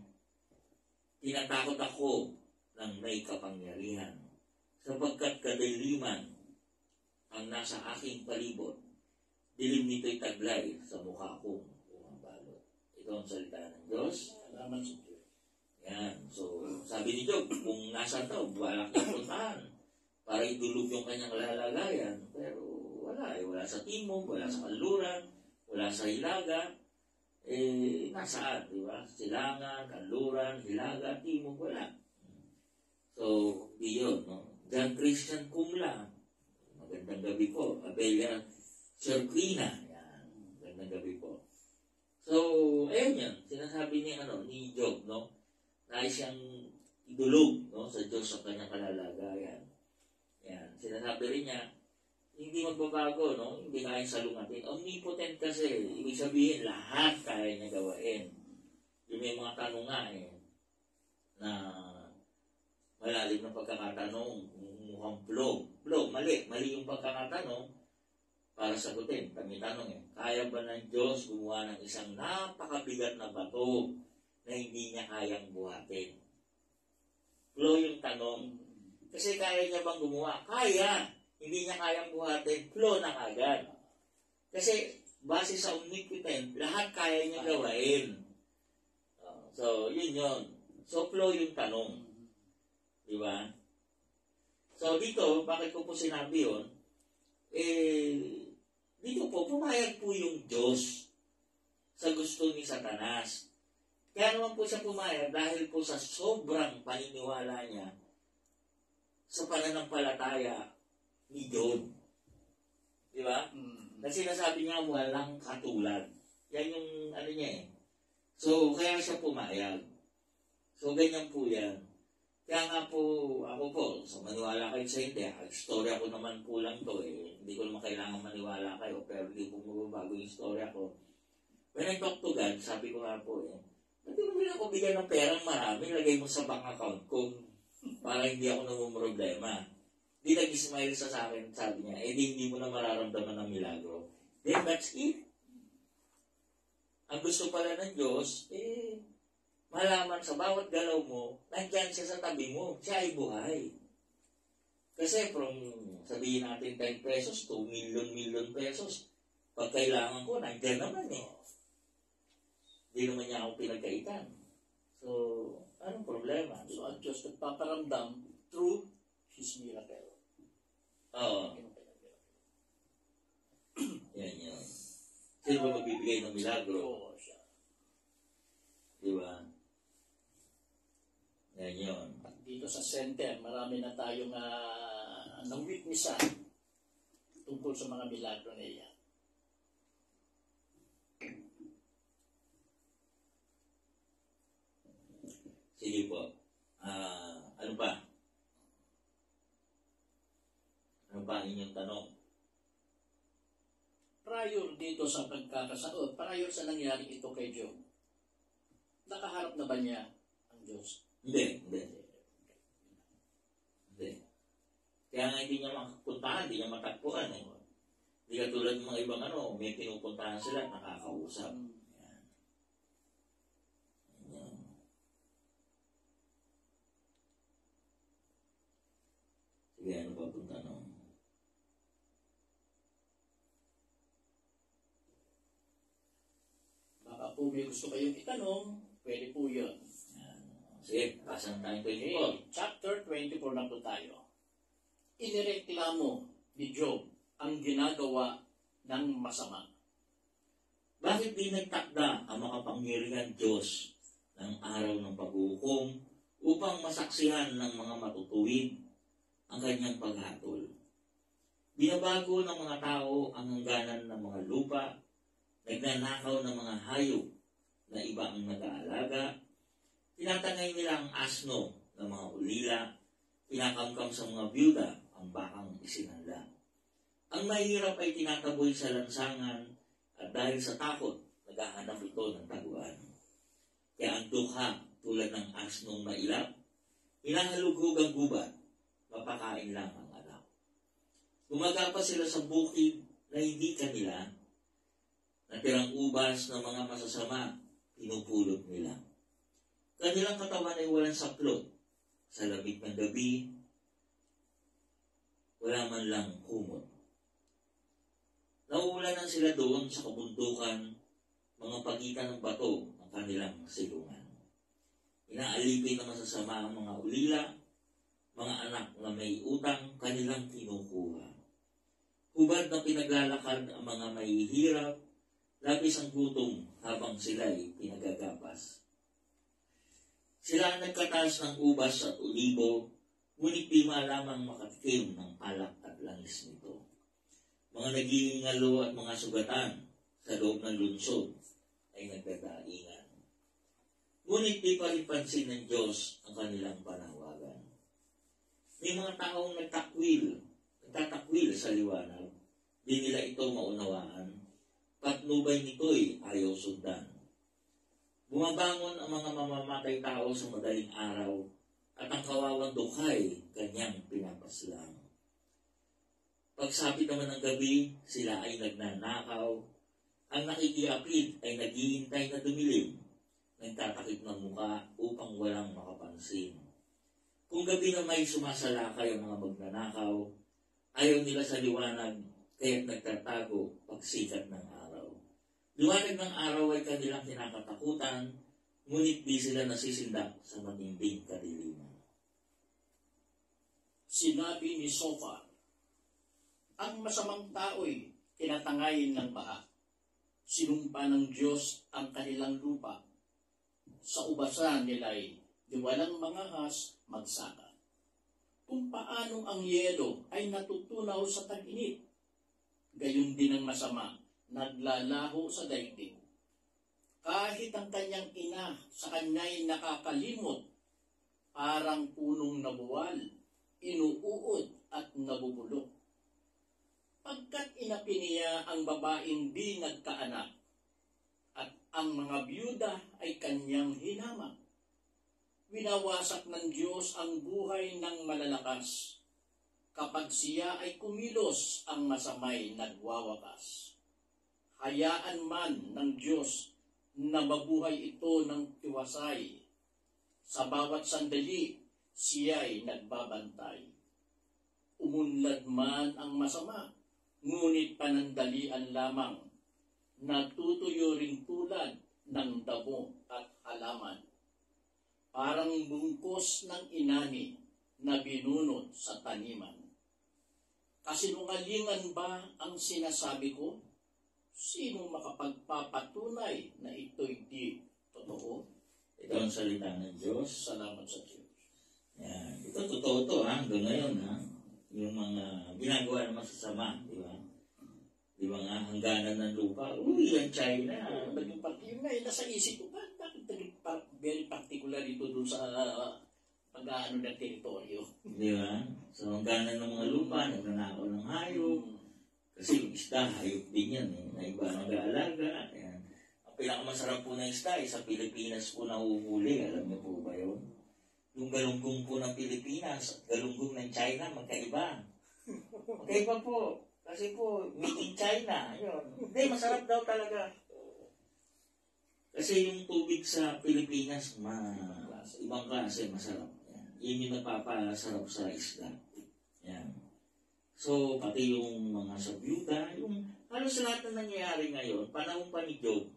Tinatakot ako ng may kapangyarihan. Sapagkat kadiliman ang nasa aking palibot, dilim nito'y taglay sa mukha kong umabalot. Ito ang salita ng Diyos. Salamat sa Diyos. Yan. So, sabi ni Job, kung nasa daw, balak niya puntahan para idulog yung kanyang lalagayan. Pero wala. Wala sa timog, wala sa kanluran, wala sa hilaga. Nasaan, di ba? Silangan, kanluran, hilaga, timog, wala. So, yun, no? John Christian Kumla. Magandang gabi po. Abelia Cerquina. Yan. Magandang gabi po. So, ayun yan. Sinasabi ni Job, no? Nais siyang idulog, no? Sa Diyos sa kanyang kalalagayan. Yan. Sinasabi rin niya, hindi magbabago, no? Hindi kaya salungatin. Omnipotent kasi. Ibig sabihin, lahat kaya niya gawain. Yung may mga tanong nga, na malalim na pagkakatanong, mukhang mali yung pagkakatanong para sagutin. Kami tanong kaya ba ng Diyos gumawa ng isang napakabigat na bato na hindi niya kayang buhatin? Flow yung tanong. Kasi kaya niya bang gumawa? Kaya. Hindi niya kayang buhatin. Flow na agad. Kasi base sa omnipotent, lahat kaya niya gawain. So, yun. So, flow yung tanong. Diba? So, dito, bakit ko po sinabi yun? Dito po, pumayag po yung Diyos sa gusto ni Satanas. Kaya naman po siya pumayag dahil po sa sobrang paniniwala niya sa pananampalataya ni Job. Diba? Na sinasabi niya, walang katulad. Yan yung niya So, kaya siya pumayag. So, ganyan po yan. Kaya nga po, ako po, so maniwala kayo sa hindi. Istorya ko naman po lang to Hindi ko naman kailangan maniwala kayo, pero hindi po mababago yung istorya ko. When I talk to God, sabi ko nga po ba't di mo rin ako bigyan ng perang marami, lagay mo sa bank account ko para hindi ako namumroblema. Di nag-smile sa akin, sabi niya, hindi mo na mararamdaman ng milagro. Then that's it. Ang gusto pala ng Diyos, malaman sa bawat galaw mo, nandyan siya sa tabi mo, siya ay buhay. Kasi from, sabihin natin 10 pesos to million pesos, pag kailangan ko, nandyan naman Hindi naman niya ako pinagkaitan. So, anong problema? So, ang Diyos nagpaparamdam through His miracle. Oo. Yan. Sino ba magbibigay ng milagro? Oo, siya. Diba? Yan yun. Dito sa center, marami na tayong na-witnessan tungkol sa mga milagro na iyan. Sige po. Ano pa? Ano pa ang inyong tanong? Prior dito sa pagkakasaot, prior sa nangyari ito kay Job, nakaharap na ba niya ang Diyos? Hindi. Kaya nga hindi niya makapuntahan, hindi niya matagpuan. Hindi katulad ng mga ibang may pinupuntahan sila at nakakausap. Yan. Sige, ano pa itong tanong? Baka po may gusto kayong itanong, pwede po yun. Sige, pasan tayo 24. Okay, chapter 24 na po tayo. Inireklamo ni Job ang ginagawa ng masama. Bakit di nagtakda ang makapangyarihan Diyos ng araw ng paghukom upang masaksihan ng mga matutuwid ang kanyang paghatol? Binabago ng mga tao ang hangganan ng mga lupa, nagnanakaw ng mga hayop na iba ang nag-aalaga, tinatangay nila ang asno ng mga ulila, pinakamkam sa mga byuda ang bakang isinanda. Ang mahirap ay tinataboy sa lansangan at dahil sa takot, naghahanap ito ng taguan. Kaya ang dukha tulad ng asnong mailap, hinahalughog ang gubat, mapakain lang ang anak. Gumagapa sila sa bukid na hindi kanila, natirang ubas ng mga masasama, pinupulot nila. Kanilang katawan ay walang saplot. Sa lamig ng gabi, wala man lang kumot. Nauulanan sila doon sa kabundukan, mga pagitan ng bato ng kanilang silungan. Inaalipin ng masasama ang mga ulila, mga anak na may utang, kanilang kinukuha. Hubad na pinaglalakad ang mga mahihirap, labis ang gutom habang sila'y pinagagapas. Sila ang nagkataas ng ubas at ulibo, ngunit di malamang makatikim ng alak at langis nito. Mga nagingalo at mga sugatan sa loob ng lunsod ay nagdadaingan. Ngunit di pa rin pansin ng Diyos ang kanilang panawagan. May mga taong nagtatakwil sa liwanag, di nila ito maunawaan, patnubay nito'y ayaw sundan. Bumabangon ang mga mamamatay tao sa madaling araw at ang kawawang dukhay kanyang pinapaslang. Pagsapit naman ng gabi, sila ay nagnanakaw. Ang nakikiapid ay naghihintay na dumilim, nagtatakip ng muka upang walang makapansin. Kung gabi na may sumasalakay ang mga magnanakaw, ayaw nila sa liwanag, kaya't nagtatago pagsikat ng araw. Liwanag ng araw ay kanilang kinakatakutan, ngunit di sila nasisindak sa matinding kadiliman. Sinabi ni Sophar, ang masamang tao'y tinatangay ng baha. Sinumpa ng Diyos ang kanilang lupa. Sa ubasan nila'y di walang mangahas magsaka. Kung paanong ang yelo ay natutunaw sa tag-init, gayon din ang masama, naglalaho sa daigdig. Kahit ang kanyang ina sa kanya'y nakakalimot, parang punong nabuwal, inuuod at nabubulok. Pagkat inapi niya ang babaeng di nagkaanak, at ang mga byuda ay kanyang hinamak. Winawasak ng Diyos ang buhay ng malalakas. Kapag siya ay kumilos, ang masamay nagwawakas. Hayaan man ng Diyos na mabuhay ito ng tiwasay. Sa bawat sandali, siya'y nagbabantay. Umunlad man ang masama, ngunit panandalian lamang, natutuyo ring tulad ng damo at halaman. Parang bungkos ng inani na binunot sa taniman. Kasinungalingan ba ang sinasabi ko? Sino makapagpapatunay na ito'y di totoo? Ito ang salita ng Diyos. Salamat sa Diyos. Yan. Ito totoo to hanggang ngayon yung mga ginagawa ng masasama, di ba? Di ba nga hangganan ng lupa? Uy, ang China. Naging park, yun nga, nasa isip ko, bakit naging park very particular ito doon sa pag-aano ng teritoryo. Di ba? So, ang gana ng mga lupa, nagnanakaw ng hayop. Kasi yung isda, hayop din yan. Na iba mag-aalaga. Ayan. Ang pinakamasarap po ng isda, sa Pilipinas po nahuhuli. Alam niyo po ba yun? Yung galunggong po ng Pilipinas at galunggong ng China, magkaiba. Magkaiba po. Kasi po, made in China. Yun. Hindi, masarap daw talaga. Kasi yung tubig sa Pilipinas, ibang klase, masarap. Yan yung nagpapasarap sa isda. Yan. So, pati yung mga sa byuda, yung halos lahat na nangyayari ngayon, panahon pa ni Job,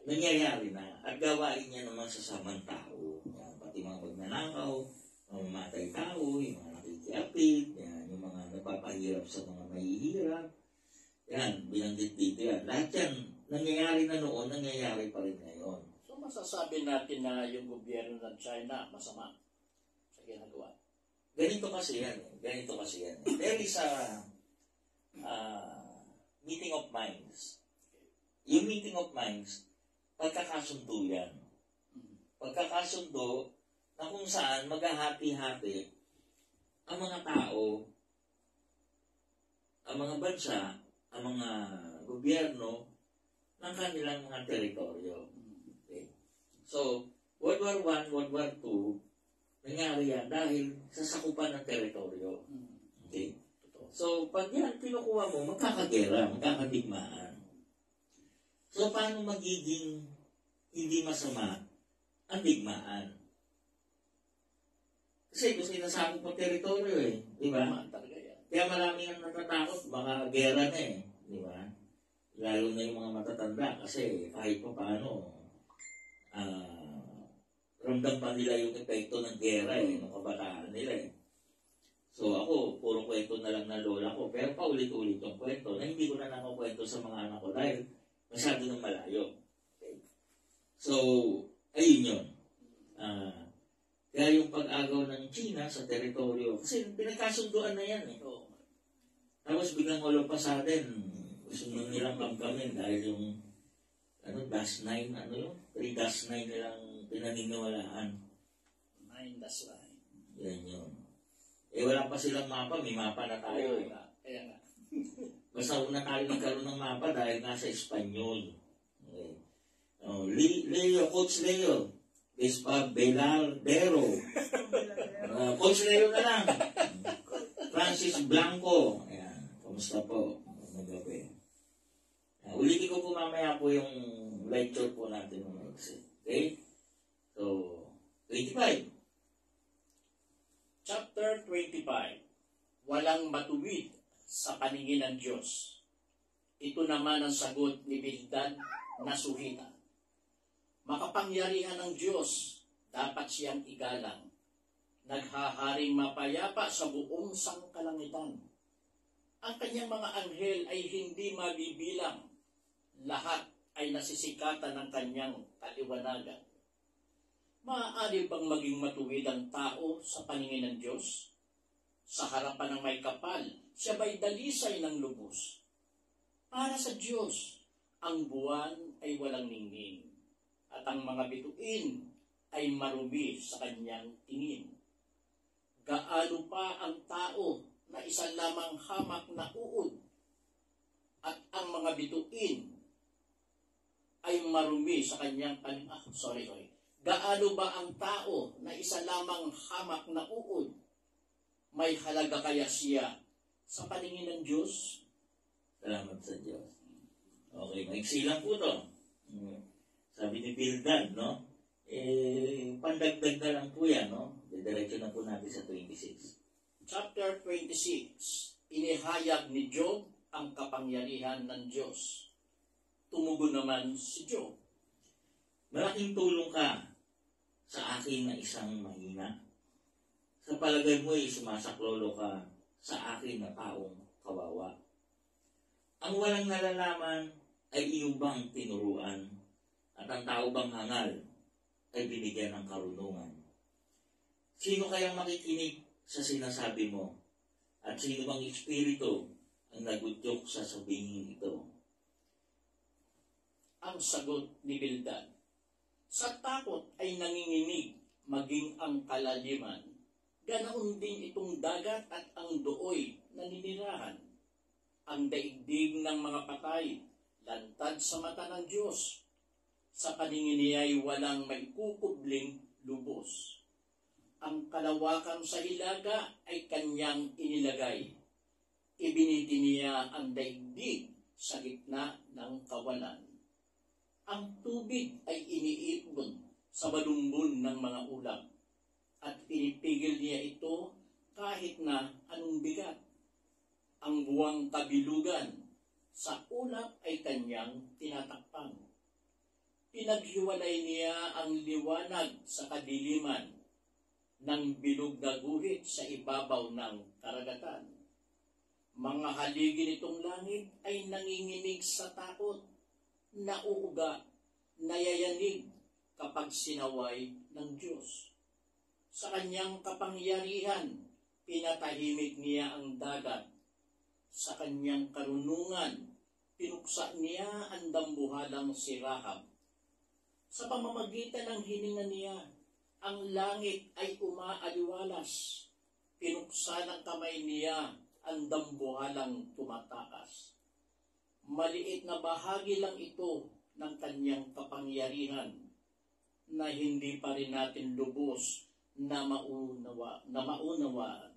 nangyayari na. At gawain niya naman sa samang tao. Yan, pati mga magnanakaw, mga mamatay tao, yung mga nakikiapit, yan, yung mga nagpapahirap sa mga mahihirap. Yan, binanggit dito yan. Lahat yan, nangyayari na noon, nangyayari pa rin ngayon. So masasabi natin na yung gobyerno ng China masama sa ginagawa. Ganito kasi yan. There is a meeting of minds. Yung meeting of minds, pagkakasundo yan. Pagkakasundo na kung saan maghahati-hati ang mga tao, ang mga bansa, ang mga gobyerno ng kanilang mga teritoryo. Okay. So, World War I, World War II, nangyari yan dahil sa sakupan ng teritoryo. Okay. So, pag yan kinukuha mo, magkakagera, magkakadigmaan. So, paano magiging hindi masama ang digmaan? Kasi gusto sinasakop mo teritoryo di ba? Kaya marami ang natatakot, baka gera na di ba? Lalo na yung mga matatanda kasi kahit pa paano, ramdam pa nila yung epekto ng gera ng kabataan nila So ako, puro kwento na lang ng lola ko, pero paulit-ulit yung kwento na hindi ko na nakukwento sa mga anak ko dahil masyado nang malayo. Okay. So, ayun yun. Kaya yung pag-agaw ng China sa teritoryo, kasi pinagkasunduan na yan Tapos biglang all of a sudden, gusto nang nilang kamkamin dahil yung dash 9, 3-9 nilang pinaniniwalaan. 9-9. Yan yun. Wala pa silang mapa, may mapa na tayo Kaya nga. Basta una tayo nagkaroon ng mapa dahil nasa Espanyol. Okay. Coach Leo, Espabelardero. Coach Leo na lang. Francis Blanco. Ayan. Kamusta po? Magabi. Ulitin ko po mamaya po yung lecture po natin ng exit. Okay? So, 25. Chapter 25. Walang matuwid sa paningin ng Diyos. Ito naman ang sagot ni Bildad na suhita. Makapangyarihan ng Diyos, dapat siyang igalang. Naghaharing mapayapa sa buong sangkalangitan. Ang kanyang mga anghel ay hindi mabibilang. Lahat ay nasisikatan ng kanyang kaliwanagan. Maaari bang maging matuwid ang tao sa paningin ng Diyos? Sa harapan ng may kapal, siya ba'y dalisay ng lubos? Para sa Diyos, ang buwan ay walang ningning, at ang mga bituin ay marumi sa kanyang tingin. Gaano pa ang tao na isa lamang hamak na uod, at ang mga bituin ay marumi sa kanyang Gaano ba ang tao na isa lamang hamak na uod? May halaga kaya siya sa paningin ng Diyos? Salamat sa Diyos. Okay, maiksi lang po to. Sabi ni Bildad, pandagdag na lang po yan, Diretso na po natin sa 26. Chapter 26. Inihayag ni Job ang kapangyarihan ng Diyos. Tumugon naman si Job. Malaking tulong ka sa akin na isang mahina. Sa palagay mo ay sumasaklolo ka sa akin na taong kawawa. Ang walang nalalaman ay iyong bang tinuruan, at ang tao bang hangal ay binigyan ng karunungan. Sino kayang makikinig sa sinasabi mo? At sino bang espiritu ang nagudyok sa sabihing ito? Ang sagot ni Bildad, Sa takot ay nanginginig maging ang kalaliman. Ganoon din itong dagat at ang dooy na ninirahan. Ang daigdig ng mga patay, lantad sa mata ng Diyos. Sa paningin niya ay walang maikukubling lubos. Ang kalawakan sa hilaga ay kanyang inilagay. Ibiniti niya ang daigdig sa gitna ng kawalan. Ang tubig ay iniipon sa balumbon ng mga ulap at pinipigil niya ito kahit na anong bigat. Ang buwang kabilugan sa ulap ay kanyang tinatakpan. Pinaghiwalay niya ang liwanag sa kadiliman ng bilog na guhit sa ibabaw ng karagatan. Mga haligi nitong langit ay nanginginig sa takot, nauuga, nayayanig kapag sinaway ng Diyos. Sa kanyang kapangyarihan, pinatahimik niya ang dagat. Sa kanyang karunungan, pinuksa niya ang dambuhalang si Rahab. Sa pamamagitan ng hininga niya, ang langit ay umaaliwalas. Pinuksa ng kamay niya ang dambuhalang tumatakas. Maliit na bahagi lang ito ng kanyang kapangyarihan na hindi pa rin natin lubos na maunawaan.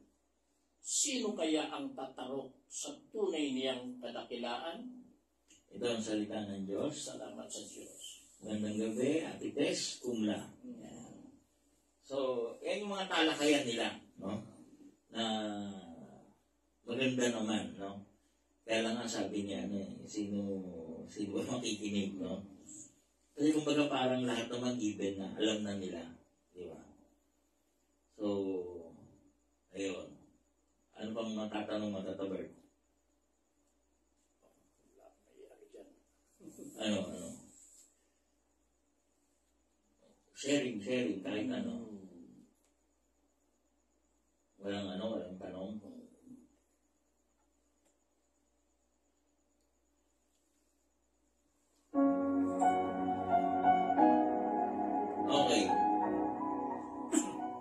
Sino kaya ang tatarok sa tunay niyang kadakilaan? Ito ang salita ng Diyos. Salamat sa Diyos. Magandang gabi, Ate Tess, Kumla. So, yan yung mga talakayan nila, no? Na maganda naman, no? Kaya lang nga sabi niya, sino ba makikinig, no? Kasi kumbaga parang lahat naman given na alam na nila, di ba? So, ayun. Ano pang matatanong matatabert? Ano? Sharing, kahit ano. Walang tanong. Okay.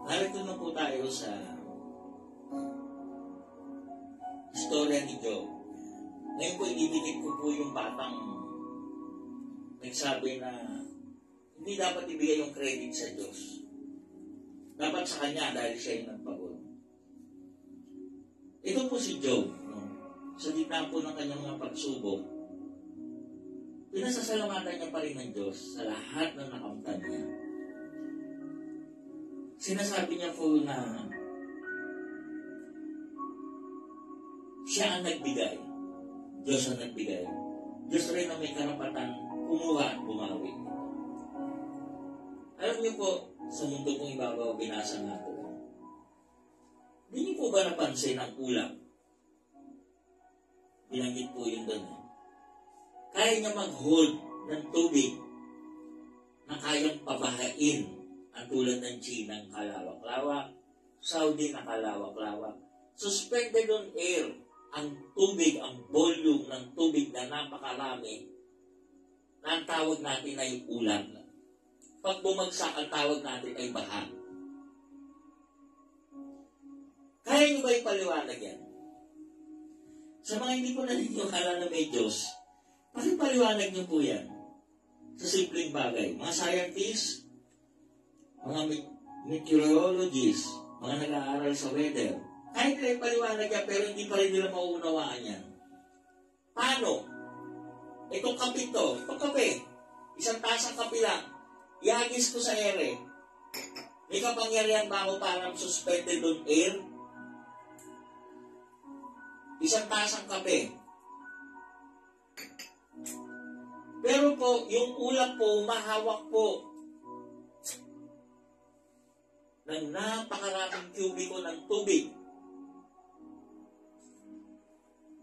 Narito na po tayo sa istorya ni Job. Ngayon po, ididikit ko po yung batang nagsabi na hindi dapat ibigay yung credit sa Diyos. Dapat sa Kanya dahil siya yung nagpagod. Ito po si Job, no? Sa gitna po ng kanyang mga pagsubok, pinasasalamatan niya pa rin ng Diyos sa lahat ng nakamtan niya. Sinasabi niya po na siya ang nagbigay. Diyos ang nagbigay. Diyos rin ang may karapatan kumuha at bumawi. Alam niyo po, sa mundo pong ibabaw, binasa nga po. Hindi niyo po ba napansin ang ulap? Binanggit po yun doon. Kaya niya mag-hold ng tubig na kayang pabahain ang tulad ng Chinang kalawak-lawak, Saudi na kalawak-lawak. Suspended on air ang tubig, ang volume ng tubig na napakarami na ang tawag natin ay ulap. Pag bumagsak, ang tawag natin ay baha. Kaya niyo ba ipaliwanag yan? Sa mga hindi po naniniwala na may Diyos, pakipaliwanag niyo po yan sa simpleng bagay. Mga scientists, mga meteorologists, mga nag-aaral sa weather, kahit nila ipaliwanag yan, pero hindi pa rin nila mauunawaan yan. Paano? Itong kape to, itong kape, isang tasang kape lang, ihagis ko sa ere. May kapangyarihan ba ako para suspended on air? Isang tasang kape. Pero po, yung ulap po, mahawak po ng napakaraming kubiko ng tubig.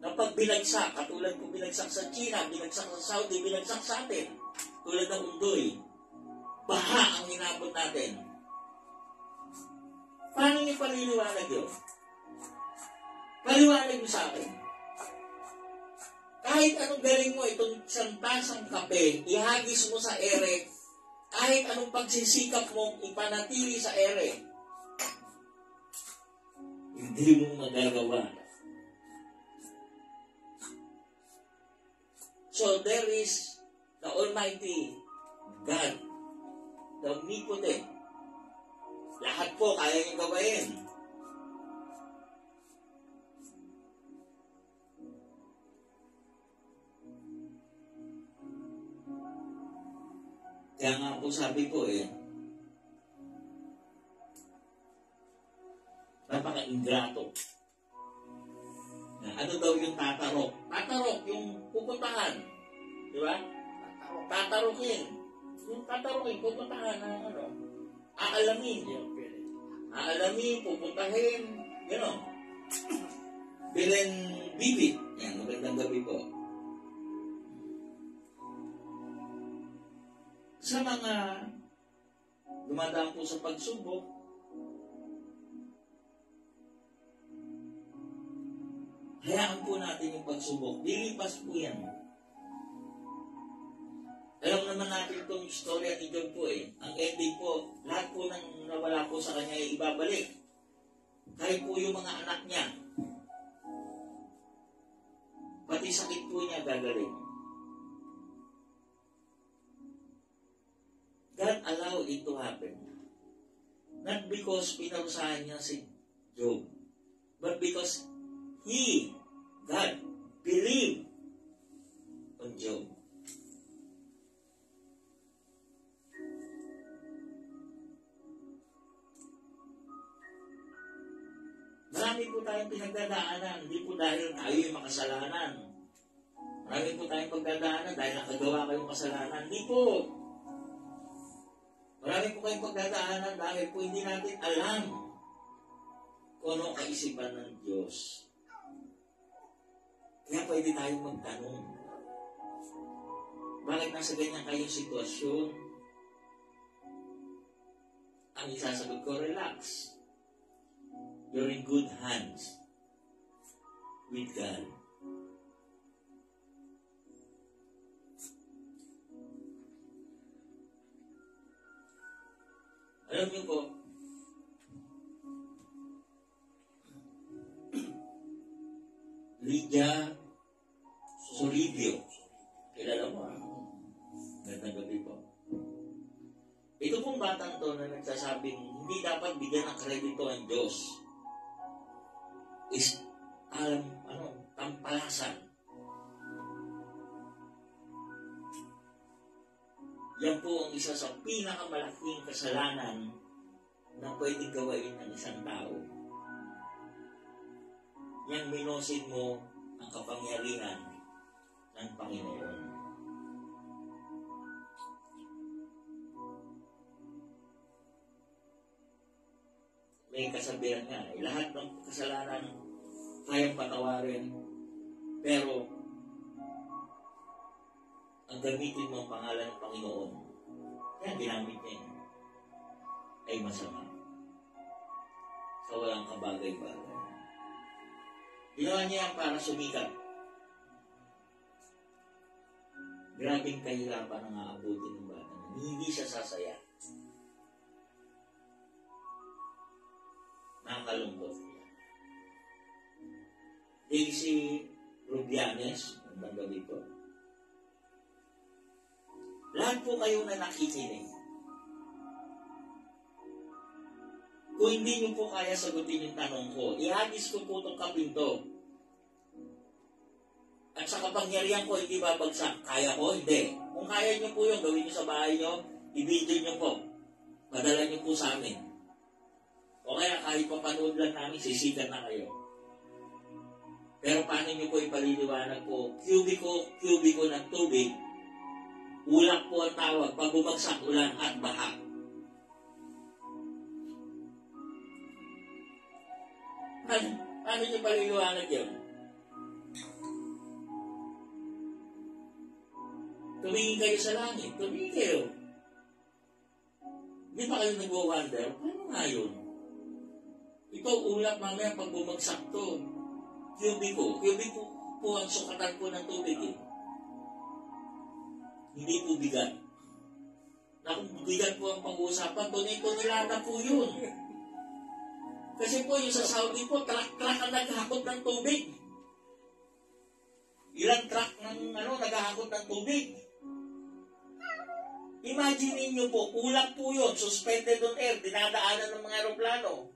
Na pag binagsak, katulad po binagsak sa China, binagsak sa Saudi, binagsak sa atin, tulad ng undoy, baha ang inabot natin. Paano niyo paliliwanag yun? Paliwanag mo sa akin. Kahit anong galing mo, itong isang tasang kape, ihagis mo sa ere, Kahit anong pagsisikap mong ipanatili sa ere, hindi mo magagawa. So there is the Almighty God, the Omnipotent. Lahat po kaya niyong gawain. Kaya nga po sabi ko napaka-ingrato. Ano daw yung tatarok? Tatarok, yung pupuntahan. Di ba? Tatarokin. Yung tatarokin, pupuntahan ng aalamin. Aalamin, pupuntahin. Gano'n. Bilen bibit. Yan, magandang gabi po. Sa mga dumadaan po sa pagsubok, hayaan po natin yung pagsubok. Lilipas po yan. Alam naman natin itong istorya ni Job po Ang ending po, lahat po nang nawala po sa kanya ay ibabalik. Kahit po yung mga anak niya. Pati sakit po niya gagaling. God allowed it to happen. Not because pinarusahan niya si Job, but because God, believed on Job. Marami po tayong pinagdadaanan, hindi po dahil tayo yung makasalanan. Marami po tayong pagdadaanan dahil nakagawa kayong kasalanan. Hindi po. Marami po kayong pagdadaanan dahil po hindi natin alam kung ano ang kaisipan ng Diyos. Kaya pwede tayong magtanong. Bakit nasa ganyan kayong sitwasyon? Ang isasagot ko, relax. You're in good hands with God. Alam niyo po, Lydia Solidio. Kilala mo Gandang gabi po. Ito pong batang to na nagsasabing hindi dapat bigyan ng kredito ang Diyos. Tampalasan. Yan po ang isa sa pinakamalaking kasalanan na pwedeng gawain ng isang tao. Yan minosin mo ang kapangyarihan ng Panginoon. May kasabihan nga, lahat ng kasalanan kayang patawarin, pero ang gamitin mo ang pangalan ng Panginoon, yan ginamit niya ay masama. Sa walang kabagay-bagay. Ginawa niya yan para sumikat. Grabing kahirapan ang aabutin ng bata. Hindi siya sasaya. Nakakalungkot. Daisy Rubianes, ang gabi po. Lahat po kayo na nakikinig. Kung hindi niyo po kaya sagutin yung tanong ko, ihagis ko po itong kapinto. At sa kapangyarihan ko, hindi babagsak. Kaya ko? Hindi. Kung kaya niyo po yung gawin niyo sa bahay niyo, i-video niyo po. Padala niyo po sa amin. O kaya kahit papanood lang namin, sisikan na kayo. Pero paano niyo po ipaliliwanag po? Kubiko ng tubig. Ulap po ang tawag pag bumagsak ulan at baha. Paano niyo paliliwanag yun? Tumingin kayo sa langit. Tumingin kayo. Hindi pa kayo nag-wonder? Paano nga yun? Ito ulap mamaya pag bumagsak to. Kubiko po ang sukatan po ng tubig Hindi po bigat. Naku, bigat po ang pag-uusapan. Tonelada po yun. Kasi po, yung sa Saudi po, truck-truck ang naghahakot ng tubig. Ilang truck ng naghahakot ng tubig. Imagine ninyo po, kulang po yun, suspended on air, dinadaanan ng mga aeroplano.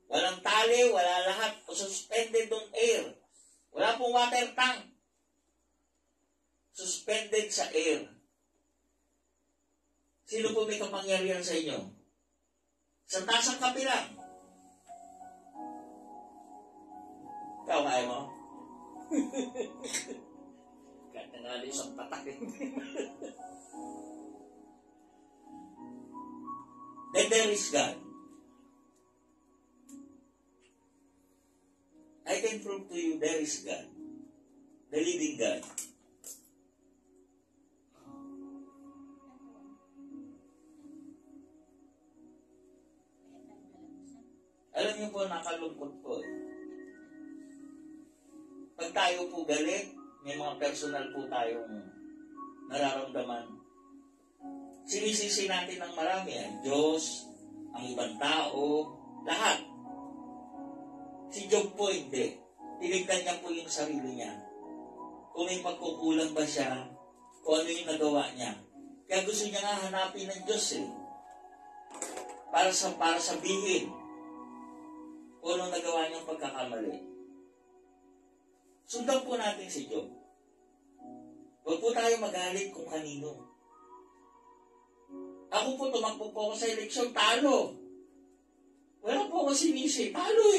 Walang tali, wala lahat, suspended on air. Wala pong water tank. Suspended sa air. Sino po may kapangyarihan sa inyo? Sa tasang kape lang. Ikaw, kaya mo? Kahit nangali isang patak. Then there is God. I can prove to you there is God. The living God. Alam niyo po, nakalungkot po. Pag tayo po galit, may mga personal po tayong nararamdaman. Sinisisi natin ng marami, ang Diyos, ang ibang tao, lahat. Si Job po hindi. Tinignan niya po yung sarili niya. Kung may pagkukulang ba siya, kung ano yung nagawa niya. Kaya gusto niya nga hanapin ng Diyos para sabihin kung anong nagawa niyang pagkakamali. Sundan po natin si Job. Huwag po tayo magalit kung kanino. Ako po, tumakbo po ako sa eleksyon, talo. Wala po ako sinisi, talo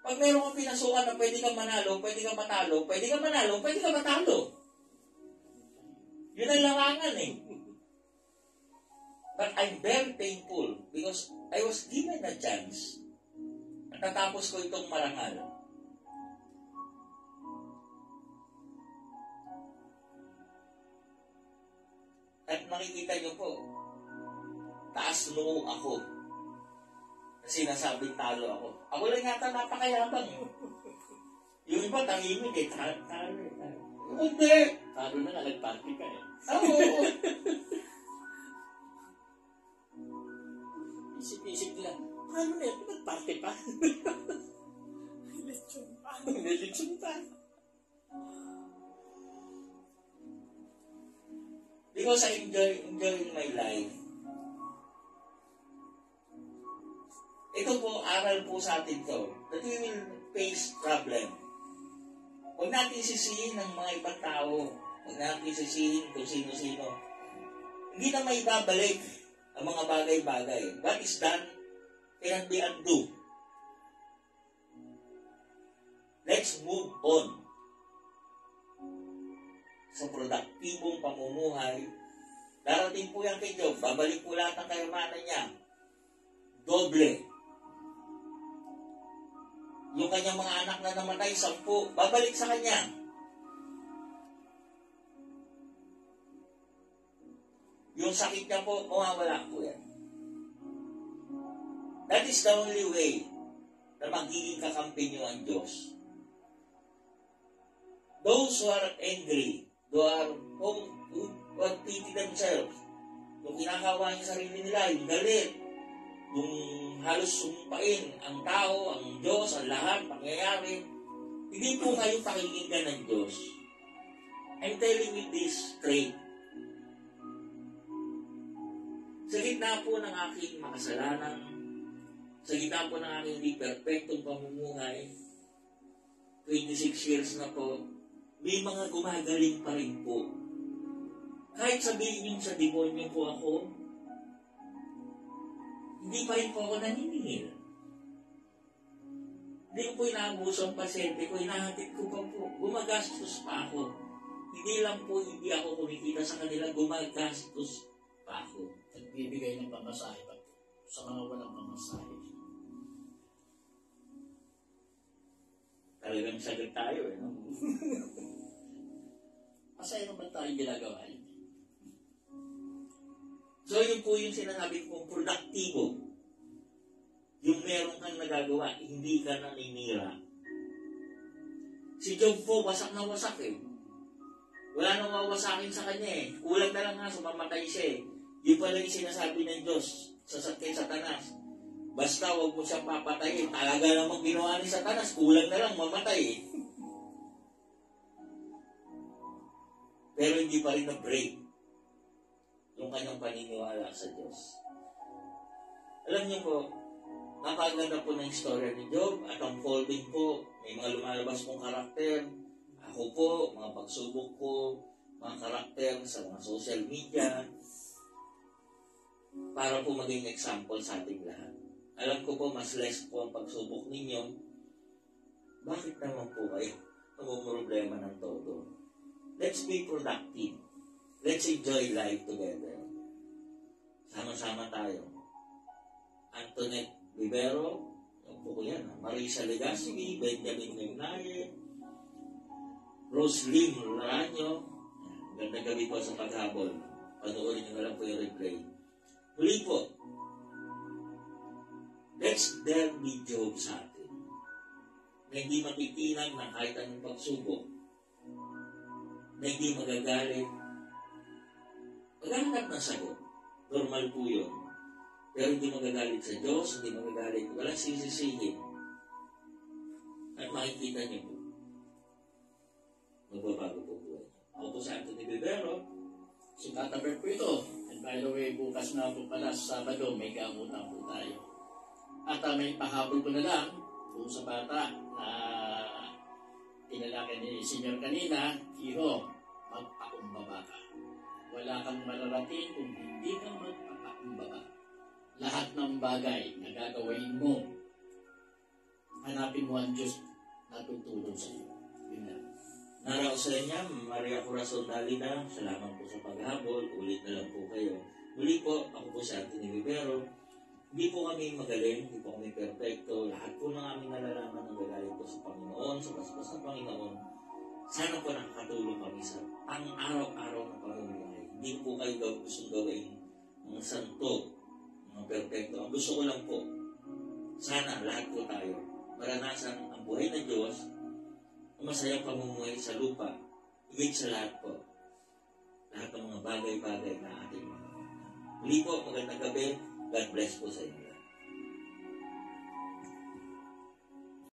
Pag meron kang pinasukan na pwede kang manalo, pwede kang matalo, pwede kang manalo, pwede kang matalo. Yun ang larangan But I'm very thankful because I was given a chance. At natapos ko itong marangal. At makikita niyo po, taas noo ako. Kasi nasabing talo ako. Ako lang yata napakayabang. Yung iba tahimik talo. Hindi. Talo na nga, nag-party ka Oo. Isip-isip lang. Paano na yun? Nag-party pa? Lechon pa. Lechon pa. Because I enjoying my life. Ito po, aral po sa atin to. That we will face problem. Huwag natin sisihin ng mga ibang tao. Huwag natin sisihin kung sino-sino. Hindi na may babalik ang mga bagay-bagay. What is done cannot be undo. Let's move on sa produktibong pamumuhay. Darating po yan kay Job. Babalik po lahat ng kayamanan niya. Doble. Yung kanyang mga anak na namatay, 10, babalik sa kanya. Yung sakit niya po, mawawala po yan. That is the only way na magiging kakampi niyo ang Diyos. Those who are angry, who pity themselves, yung kinakawa niya sarili nila, yung galit, yung halos sumpain ang tao, ang Diyos, ang lahat, pangyayari, hindi po kayo pakikinggan ng Diyos. I'm telling you this straight. Sa gitna po ng aking makasalanan, sa gitna po ng aking hindi perfectong pamumuhay, 26 years na po, may mga gumagaling pa rin po. Kahit sabihin yung sa demonyo po ako, hindi pa rin po ako naniningil. Hindi ko po inaabuso ang pasyente ko, inahatid ko pa po. Gumagastos pa ako. Hindi lang po hindi ako kumikita sa kanila, gumagastos pa ako. Nagbibigay ng pamasahe pa sa mga walang pamasahe. Talagang sagot tayo no? Masaya naman tayo ginagawa yun. So yun po yung sinasabi kong produktibo. Yung meron kang nagagawa, hindi ka naninira. Si Job po, wasak na wasak Wala nang wawasakin sa kanya eh. Kulang na lang nga, sumamatay siya eh. Yun pala yung sinasabi ng Diyos sa kay Satanas. Basta huwag mo siyang papatayin. Talaga namang ginawa ni Satanas, kulang na lang, mamatay eh. Pero hindi pa rin na-break yung kanyang paniniwala sa Diyos. Alam niyo po, napaganda po ng istorya ni Job at ang folding po, may mga lumalabas pong karakter. Ako po, mga pagsubok ko, mga karakter sa mga social media, para po maging example sa ating lahat. Alam ko po, mas less po ang pagsubok ninyo. Bakit naman po kayo problema ng todo? Let's be productive. Let's enjoy life together. Sama-sama tayo. Antoinette Rivero, yung po ko yan, Marisa Legaspi, Benjamin Megnaye, Roslyn Laranyo. Ganda gabi po sa paghabol. Panoorin nyo na lang po yung replay. Muli po, let's there be Job sa atin. Na hindi matitinag na kahit anong pagsubok. Na hindi magagalit. Maghanap ng sagot. Normal po yun. Pero hindi magagalit sa Diyos, hindi magagalit. Walang sisisihin. At makikita niyo po. Magbabago po po. Ako po sa Anthony Rivero. Si Tata Bert po ito. And by the way, bukas na po pala sa Sabado, may gamutan po tayo. At may pahabol ko na lang doon sa bata na tinalaki ni Senior kanina, Iho, magpakumbaba ka. Wala kang mararating kung hindi ka magpapakumbaba. Lahat ng bagay na gagawin mo, hanapin mo ang Diyos na tutulong sa iyo. Yun lang. Naraw sa inyo, Maria Corazon Dalina, salamat po sa paghabol. Ulit na lang po kayo. Muli po, ako po si Anthony Rivero. Hindi po kami magaling, hindi po kami perfecto. Lahat po ng aming nalalaman ng gagaling po sa Panginoon, sa basbas ng Panginoon. Sana po nakakatulong kami sa pang-araw-araw na pamumuhay. Hindi po kayo gustong gawin mga santo, mga perfecto. Ang gusto ko lang po, sana lahat po tayo maranasan ang buhay ng Diyos, ang masayang pamumuhay sa lupa, higit sa lahat po. Lahat ng mga bagay-bagay na ating mga. Muli po, magandang gabi. God bless po sa inyo.